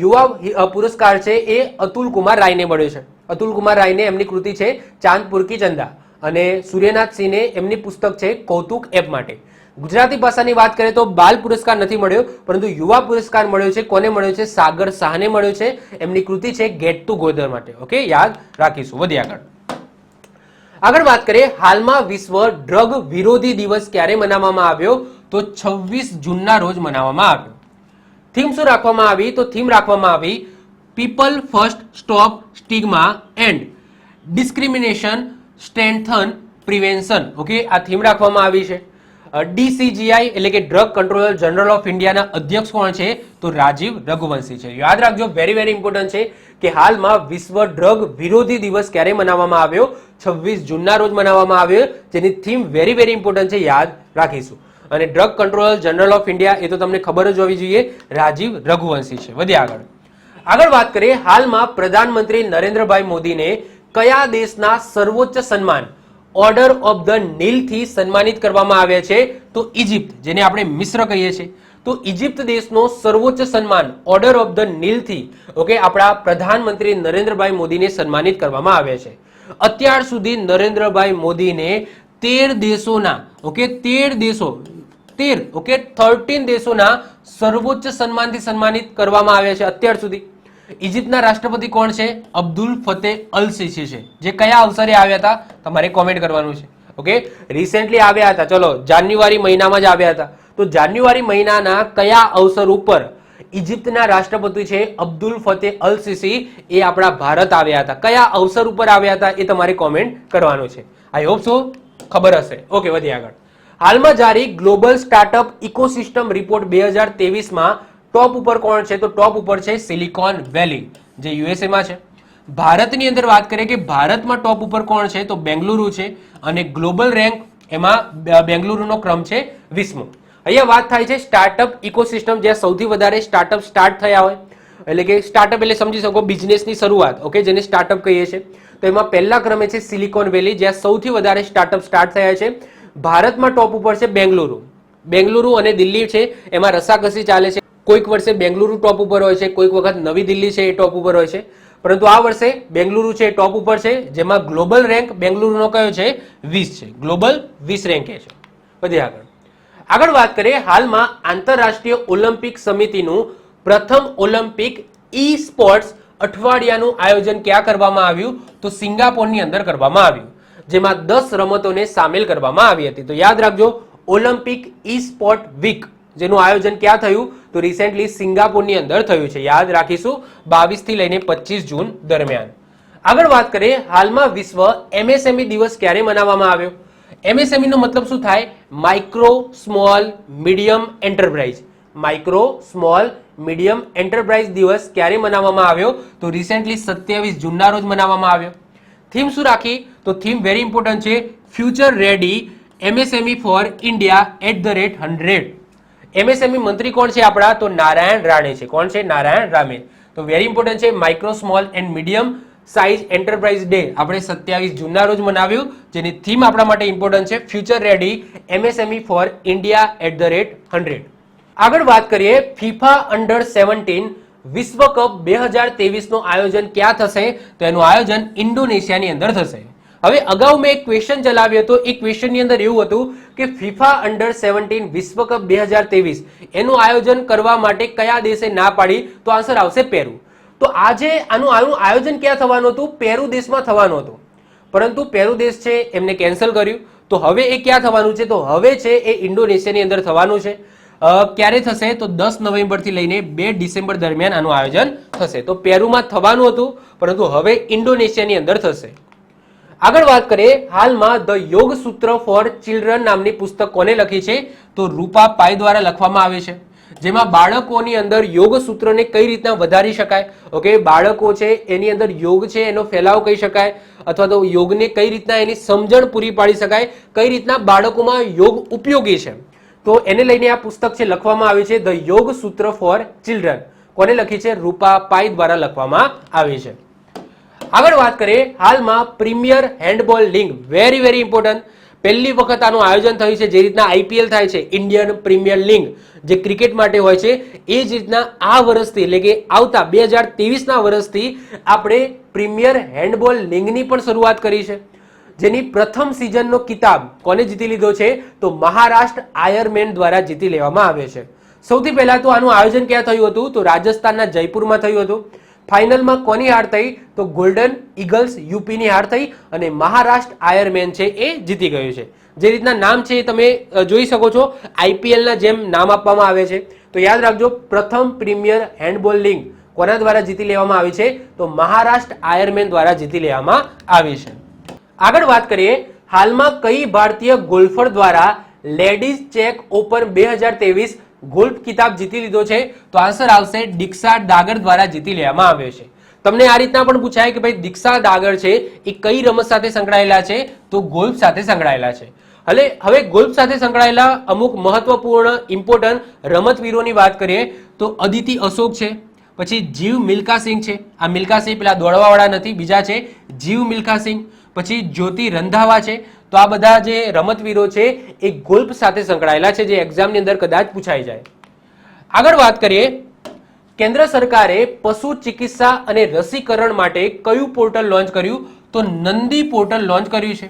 યુવા પુરસ્કાર છે એ અતુલ કુમાર રાયને મળ્યો છે. અતુલ કુમાર રાયને એમની કૃતિ છે ચાંદપુર કી ચંદા, અને સૂર્યનાથ સિંહને એમની પુસ્તક છે કૌતુક એપ માટે. ગુજરાતી ભાષાની વાત કરીએ તો બાલ પુરસ્કાર નથી મળ્યો, પરંતુ યુવા પુરસ્કાર મળ્યો છે. કોને મળ્યો છે? સાગર શાહને મળ્યો છે. એમની કૃતિ છે ગેટ ટુગેધર માટે. ઓકે, યાદ રાખીશું. વધીએ આગળ વાત કરીએ. હાલમાં વિશ્વ ડ્રગ વિરોધી દિવસ ક્યારે મનાવવામાં આવ્યો? તો 26 જૂનના રોજ મનાવવામાં આવ્યો. થીમ શું રાખવામાં આવી? તો થીમ રાખવામાં આવી people first stop stigma and discrimination strengthen prevention. Okay, આ થીમ રાખવામાં આવી છે. DCGI એટલે કે ડ્રગ કંટ્રોલર જનરલ ઓફ ઇન્ડિયાના અધ્યક્ષ કોણ છે? તો રાજીવ રઘુવંશી છે. યાદ રાખજો, વેરી વેરી ઇમ્પોર્ટન્ટ છે કે હાલમાં વિશ્વ ડ્રગ વિરોધી દિવસ ક્યારે મનાવવામાં આવ્યો? 26 જૂનના રોજ મનાવવામાં આવ્યો, જેની થીમ વેરી વેરી ઇમ્પોર્ટન્ટ છે, યાદ રાખીશું. અને drug controller general of India એ તો તમને ખબર જ હોવી જોઈએ, રાજીવ રઘુવંશી છે. વધીએ આગળ વાત કરીએ. હાલમાં પ્રધાનમંત્રી નરેન્દ્રભાઈ મોદીને કયા દેશના સર્વોચ્ચ સન્માન ઓર્ડર ઓફ ધ નીલ થી સન્માનિત કરવામાં આવ્યા છે? તો ઇજિપ્ત, જેને આપણે મિસ્ર કહીએ છીએ. તો ઇજિપ્ત દેશનો સર્વોચ્ચ સન્માન ઓર્ડર ઓફ ધ નીલ થી ઓકે આપણા પ્રધાનમંત્રી નરેન્દ્રભાઈ મોદીને સન્માનિત કરવામાં આવ્યા છે. અત્યાર સુધી નરેન્દ્રભાઈ મોદીને 13 દેશોના 13 દેશોના સર્વોચ્ચ સન્માનથી સન્માનિત કરવામાં આવ્યા છે અત્યાર સુધી. ઇજિપ્તના રાષ્ટ્રપતિ કોણ છે? અબ્દુલ ફતેહ અલ સીસી છે, જે કયા અવસરે આવ્યા હતા? તમારે કોમેન્ટ કરવાનું છે. ઓકે, રિસેન્ટલી આવ્યા હતા. ચલો, જાન્યુઆરી મહિનામાં જ આવ્યા હતા. તો જાન્યુઆરી મહિનાના કયા અવસર ઉપર ઇજિપ્તના રાષ્ટ્રપતિ છે અબ્દુલ ફતેહ અલ સીસી એ આપણા ભારત આવ્યા હતા? કયા અવસર ઉપર આવ્યા હતા એ તમારે કોમેન્ટ કરવાનું છે. આઈ હોપ સો ખબર હશે. ઓકે, વધીએ આગળ. હાલમાં જારી ગ્લોબલ સ્ટાર્ટઅપ ઇકોસિસ્ટમ રિપોર્ટ 2023માં ટોપ ઉપર કોણ છે? તો ટોપ ઉપર છે સિલિકોન વેલી, જે યુએસએ માં છે. ભારતની અંદર વાત કરીએ કે ભારતમાં ટોપ ઉપર કોણ છે? તો બેંગલુરુ છે, અને ગ્લોબલ રેન્ક એમાં બેંગલુરુનો ક્રમ છે 20મો. અહીંયા વાત થાય છે સ્ટાર્ટઅપ ઇકોસિસ્ટમ, જ્યાં સૌથી વધારે સ્ટાર્ટઅપ સ્ટાર્ટ થયા હોય, એટલે કે સ્ટાર્ટઅપ એટલે સમજી શકો બિઝનેસની શરૂઆત. ઓકે, જેને સ્ટાર્ટઅપ કહીએ છીએ. તો એમાં પહેલા ક્રમે છે સિલિકોન વેલી, જ્યાં સૌથી વધારે સ્ટાર્ટઅપ સ્ટાર્ટ થયા છે. ભારતમાં ટોપ ઉપર છે બેંગલુરુ અને દિલ્હી છે, એમાં રસાકસી ચાલે છે. કોઈક વર્ષે બેંગલુરુ ટોપ ઉપર હોય છે, કોઈક વખત નવી દિલ્હી છે એ ટોપ ઉપર હોય છે, પરંતુ આ વર્ષે બેંગલુરુ છે ટોપ ઉપર છે, જેમાં ગ્લોબલ રેન્ક બેંગલુરુનો કયો છે? 20 છે. ગ્લોબલ 20 રેન્ક છે. વધીએ આગળ વાત કરીએ. હાલમાં આંતરરાષ્ટ્રીય ઓલિમ્પિક સમિતિનું પ્રથમ ઓલિમ્પિક ઈ સ્પોર્ટ્સ અઠવાડિયાનું આયોજન ક્યાં કરવામાં આવ્યું? તો સિંગાપોરની અંદર કરવામાં આવ્યું, જેમાં 10 રમતોને સામેલ કરવામાં આવી હતી. તો યાદ રાખજો, ઓલિમ્પિક ઈ સ્પોર્ટ વીક જેનું આયોજન ક્યાં થયું? તો રિસેન્ટલી સિંગાપોરની અંદર થયું છે. યાદ રાખીશું, 22 થી લઈને 25 જૂન દરમિયાન. આગળ વાત કરીએ. હાલમાં વિશ્વ MSME દિવસ ક્યારે મનાવવામાં આવ્યો? MSME નો મતલબ શું થાય? Micro small medium enterprise. Micro small medium enterprise દિવસ ક્યારે મનાવવામાં આવ્યો? તો રિસેન્ટલી 27 જૂનના રોજ મનાવવામાં આવ્યો. થીમ શું રાખી? તો થીમ વેરી ઇમ્પોર્ટન્ટ છે, future ready MSME for India @100. MSME મંત્રી કોણ છે આપણા? તો નારાયણ રાણે છે. કોણ છે? નારાયણ રાણે. તો વેરી ઇમ્પોર્ટન્ટ છે. Micro small and medium size enterprise day આપણે 27 જૂનના રોજ મનાવ્યું, જેની થીમ આપણા માટે ઇમ્પોર્ટન્ટ છે, future ready MSME for India @100. આગળ વાત કરીએ. ફિફા અંડર 17 વિશ્વ કપ 2023 નું આયોજન ક્યાં થશે? તો એનું આયોજન ઇન્ડોનેશિયાની અંદર થશે. હવે અગાઉ મેં એક ક્વેશ્ચન ચલાવ્યો હતો. એ ક્વેશ્ચનની અંદર એવું હતું કે ફિફા અંડર 17 વિશ્વ કપ 2023 એનું આયોજન કરવા માટે કયા દેશે ના પાડી? તો આન્સર આવશે પેરુ. તો આજે આનું આયોજન ક્યાં થવાનું હતું? પેરુ દેશમાં થવાનું હતું, પરંતુ પેરુ દેશ છે એમને કેન્સલ કર્યું. તો હવે એ ક્યાં થવાનું છે? તો હવે છે એ ઇન્ડોનેશિયાની અંદર થવાનું છે. ક્યારે થશે? તો 10 નવેમ્બર થી લઈને 2 ડિસેમ્બર દરમિયાન આનું આયોજન થશે. તો પેરુમાં થવાનું હતું, પરંતુ હવે ઇન્ડોનેશિયાની અંદર થશે. આગળ વાત કરીએ. હાલમાં ધ યોગ સૂત્ર ફોર ચિલ્ડ્રન નામની પુસ્તક કોને લખી છે? તો રૂપા પાઈ દ્વારા લખવામાં આવે છે. જેમાં બાળકોની અંદર યોગ સૂત્રને કઈ રીતના વધારી શકાય, ઓકે, બાળકો છે એની અંદર યોગ છે એનો ફેલાવ કહી શકાય, અથવા તો યોગને કઈ રીતના એની સમજણ પૂરી પાડી શકાય, કઈ રીતના બાળકોમાં યોગ ઉપયોગી છે, તો એને લઈને આ પુસ્તક છે લખવામાં આવી છે, ધ યોગ સૂત્ર ફોર ચિલ્ડ્રન. કોને લખી છે? રૂપા પાઈ દ્વારા લખવામાં આવી છે. આગળ વાત કરીએ, હાલમાં premier handball league, very very important, પહેલી વખત આનું આયોજન થયું છે. જે રીતના આઈપીએલ થાય છે, ઇન્ડિયન પ્રીમિયર લીગ, જે ક્રિકેટ માટે હોય છે, એ જ રીતના આ વર્ષથી એટલે કે આવતા 2023ના વર્ષથી આપણે પ્રીમિયર હેન્ડબોલ લીગની પણ શરૂઆત કરી છે, જેની પ્રથમ સિઝનનો કિતાબ કોને જીતી લીધો છે? તો મહારાષ્ટ્ર આયરમેન દ્વારા જીતી લેવામાં આવ્યો છે. સૌથી પહેલા તો આનું આયોજન ક્યાં થયું હતું? તો રાજસ્થાનના જયપુરમાં થયું હતું. ફાઇનલમાં કોની હાર થઈ? તો ગોલ્ડન ઈગલ્સ યુપીની હાર થઈ અને મહારાષ્ટ્ર આયરમેન છે એ જીતી ગયું છે. જે રીતના નામ છે એ તમે જોઈ શકો છો, આઈપીએલના જેમ નામ આપવામાં આવે છે. તો યાદ રાખજો, પ્રથમ પ્રીમિયર હેન્ડબોલ લીગ કોના દ્વારા જીતી લેવામાં આવી છે? તો મહારાષ્ટ્ર આયરમેન દ્વારા જીતી લેવામાં આવી છે. આગળ વાત કરીએ, હાલમાં કઈ ભારતીય ગોલ્ફર દ્વારા લેડીઝ ચેક ઓપન 2023 ગોલ્ફ કિતાબ જીતી લીધો છે? તો આન્સર આવશે દીક્ષા ડાગર દ્વારા જીતી લેવામાં આવ્યો છે. તમને આ રીતના પણ પૂછાય કે ભાઈ દીક્ષા ડાગર છે એ કઈ રમત સાથે સંકળાયેલા છે? તો ગોલ્ફ સાથે સંકળાયેલા છે. હવે ગોલ્ફ સાથે સંકળાયેલા અમુક મહત્વપૂર્ણ ઇમ્પોર્ટન્ટ રમતવીરોની વાત કરીએ તો અદિતિ અશોક છે, પછી જીવ મિલ્ખા સિંહ છે. આ મિલ્ખા સિંહ પેલા દોડવાવાળા નથી, બીજા છે જીવ મિલ્ખા સિંહ, પછી જ્યોતિ રંધાવા છે. તો આ બધા જે રમતવીરો છે એ ગોલ્ફ સાથે સંકળાયેલા છે, જે એક્ઝામની અંદર કદાચ પૂછાઈ જાય. આગળ વાત કરીએ, કેન્દ્ર સરકારે પશુ ચિકિત્સા અને રસીકરણ માટે કયું પોર્ટલ લોન્ચ કર્યું? તો નંદી પોર્ટલ લોન્ચ કર્યું છે.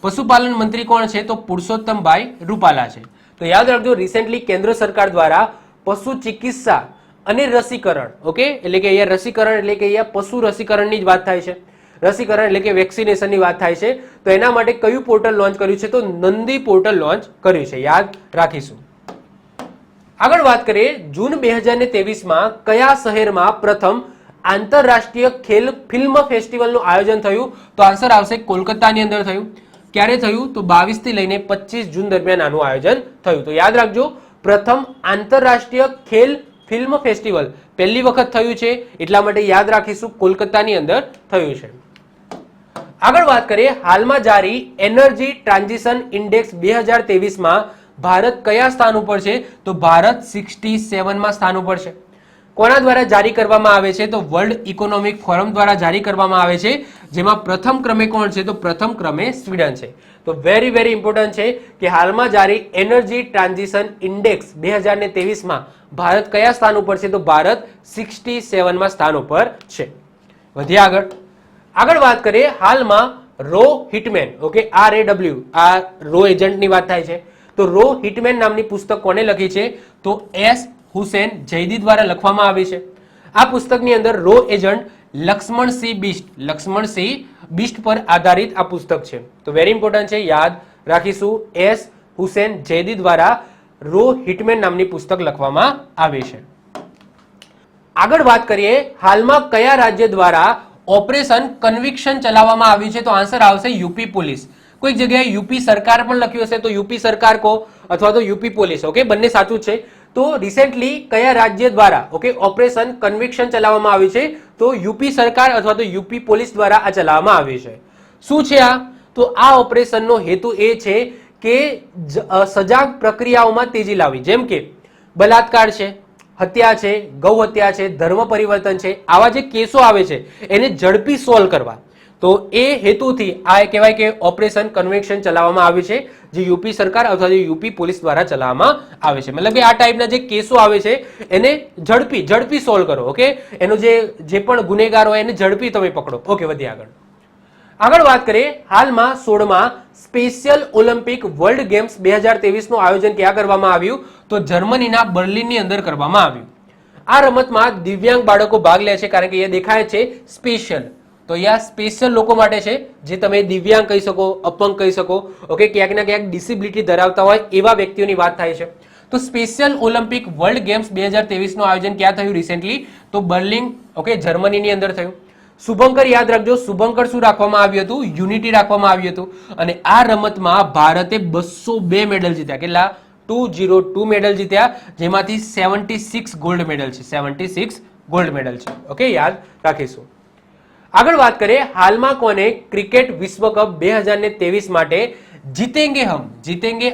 પશુપાલન મંત્રી કોણ છે? તો પુરુષોત્તમભાઈ રૂપાલા છે. તો યાદ રાખજો, રિસેન્ટલી કેન્દ્ર સરકાર દ્વારા પશુ ચિકિત્સા અને રસીકરણ, ઓકે, એટલે કે અહીંયા રસીકરણ એટલે કે અહીંયા પશુ રસીકરણની જ વાત થાય છે, રસીકરણ એટલે કે વેક્સિનેશનની વાત થાય છે. તો એના માટે કયું પોર્ટલ લોન્ચ કર્યું છે? તો નંદી પોર્ટલ લોન્ચ કર્યું છે, યાદ રાખીશું. આગળ વાત કરીએ, જૂન 2023માં કયા શહેરમાં પ્રથમ આંતરરાષ્ટ્રીય ફિલ્મ ફેસ્ટિવલનું આયોજન થયું? તો આન્સર આવશે કોલકાતાની અંદર થયું. ક્યારે થયું? તો 22 થી લઈને 25 જૂન દરમિયાન આનું આયોજન થયું. તો યાદ રાખજો, પ્રથમ આંતરરાષ્ટ્રીય ફિલ્મ ફેસ્ટિવલ પહેલી વખત થયું છે, એટલા માટે યાદ રાખીશું કોલકાતાની અંદર થયું છે. આગળ વાત કરીએ, હાલમાં જારી એનર્જી ટ્રાન્ઝિશન ઇન્ડેક્સ 2023માં ભારત કયા સ્થાન ઉપર છે? તો ભારત 67માં સ્થાન ઉપર છે. કોના દ્વારા જારી કરવામાં આવે છે? તો વર્લ્ડ ઇકોનોમિક ફોરમ દ્વારા જારી કરવામાં આવે છે, જેમાં પ્રથમ ક્રમે કોણ છે? તો પ્રથમ ક્રમે સ્વીડન છે. તો વેરી વેરી ઇમ્પોર્ટન્ટ છે કે હાલમાં જારી એનર્જી ટ્રાન્ઝિશન ઇન્ડેક્સ 2023માં ભારત કયા સ્થાન ઉપર છે? તો ભારત 67માં સ્થાન ઉપર છે. વધીએ આગળ વાત કરીએ, હાલમાં રો હિટમેન, ઓકે, RAW, આ રો એજન્ટની વાત થાય છે. તો રો હિટમેન નામની પુસ્તક કોને લખી છે? તો S હુસેન જયદી દ્વારા લખવામાં આવી છે. આ પુસ્તકની અંદર રો એજન્ટ લક્ષ્મણસિંહ બિષ્ટ પર આધારિત આ પુસ્તક છે. તો વેરી ઇમ્પોર્ટન્ટ છે, યાદ રાખીશું. S હુસેન જયદી દ્વારા રો હિટમેન નામની પુસ્તક લખવામાં આવી છે. આગળ વાત કરીએ, હાલમાં કયા રાજ્ય દ્વારા ઓપરેશન કન્વિક્શન ચલાવવામાં આવ્યું છે? તો આન્સર આવશે યુપી પોલીસ. કોઈક જગ્યાએ યુપી સરકાર પણ લખ્યું હશે, તો યુપી સરકાર કહો અથવા તો યુપી પોલીસ, ઓકે, બંને સાચું છે. તો રિસેન્ટલી કયા રાજ્ય દ્વારા, ઓકે, ઓપરેશન કન્વિક્શન ચલાવવામાં આવ્યું છે? તો યુપી સરકાર અથવા તો યુપી પોલીસ દ્વારા આ ચલાવવામાં આવ્યું છે. શું છે આ? તો આ ઓપરેશનનો હેતુ એ છે કે સજાગ પ્રક્રિયાઓમાં તેજી લાવવી, જેમ કે બલાત્કાર છે, હત્યા છે, ગૌ હત્યા છે, ધર્મ પરિવર્તન છે, આવા જે કેસો આવે છે એને ઝડપી સોલ્વ કરવા. તો એ હેતુથી આ કહેવાય કે ઓપરેશન કન્વિક્શન ચલાવવામાં આવ્યું છે, જે યુપી સરકાર અથવા યુપી પોલીસ દ્વારા ચલાવવામાં આવે છે. મતલબ કે આ ટાઈપના જે કેસો આવે છે એને ઝડપી સોલ્વ કરો, ઓકે, એનો જે પણ ગુનેગાર હોય એને ઝડપી તમે પકડો. ઓકે, વધીએ આગળ વાત કરીએ, હાલમાં 16મા સ્પેશિયલ ઓલિમ્પિક વર્લ્ડ ગેમ્સ 2023નું આયોજન ક્યાં કરવામાં આવ્યું? તો જર્મનીના બર્લિનની અંદર કરવામાં આવ્યું. આ રમતમાં દિવ્યાંગ બાળકો ભાગ લે છે, કારણ કે એ દેખાય છે સ્પેશિયલ. તો અહીંયા સ્પેશિયલ લોકો માટે છે, જે તમે દિવ્યાંગ કહી શકો, અપંગ કહી શકો, ઓકે, ક્યાંક ના ક્યાંક ડિસેબિલિટી ધરાવતા હોય એવા વ્યક્તિઓની વાત થાય છે. તો સ્પેશિયલ ઓલિમ્પિક વર્લ્ડ ગેમ્સ 2023નું આયોજન ક્યાં થયું રિસેન્ટલી? તો બર્લિન, ઓકે, જર્મનીની અંદર થયું. શુભંકર યાદ રાખજો, શુભંકર શું રાખવામાં આવ્યું હતું? યુનિટી રાખવામાં આવ્યું હતું. અને આ રમતમાં ભારતે 202 મેડલ જીત્યા. કેટલા? 202 મેડલ જીત્યા, જેમાંથી 76 ગોલ્ડ મેડલ છે, 76 ગોલ્ડ મેડલ છે. ઓકે, યાદ રાખીશું. આગળ વાત કરીએ, હાલમાં કોને ક્રિકેટ વિશ્વ કપ 2023 માટે જીતેંગે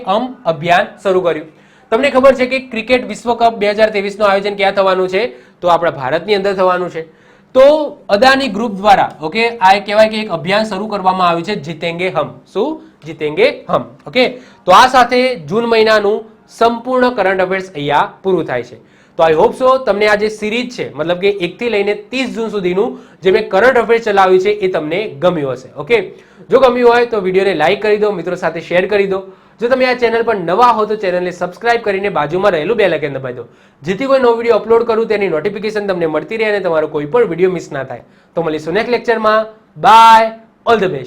હમ અભિયાન શરૂ કર્યું? તમને ખબર છે કે ક્રિકેટ વિશ્વ કપ 2023 નું આયોજન ક્યાં થવાનું છે? તો આપણા ભારતની અંદર થવાનું છે. તો અદાની ગ્રુપ દ્વારા ઓકે આ કહેવાય કે એક અભિયાન શરૂ કરવામાં આવ્યું છે, જીતેંગે હમ. શું? જીતેંગે હમ. ઓકે, તો આ સાથે જૂન મહિનાનું સંપૂર્ણ કરંટ અફેર્સ અહીંયા પૂરું થાય છે. તો આઈ હોપ સો તમને આ જે સિરીઝ છે, મતલબ કે 1 થી લઈને 30 જૂન સુધીનું જે મેં કરંટ અફેર્સ ચલાવ્યું છે એ તમને ગમ્યું હશે. ઓકે, જો ગમ્યું હોય તો વિડીયોને લાઈક કરી દો, મિત્રો સાથે શેર કરી દો. જો તમે આ ચેનલ પર નવા હો તો ચેનલને સબસ્ક્રાઇબ કરીને બાજુમાં રહેલું બેલ આઇકન દબાવી દો, જેથી કોઈ નવો વિડીયો અપલોડ કરું તેની નોટિફિકેશન તમને મળતી રહે અને તમારો કોઈ પણ વિડીયો મિસ ના થાય. તો મળીશું નેક્સ્ટ લેક્ચરમાં. Bye, all the best.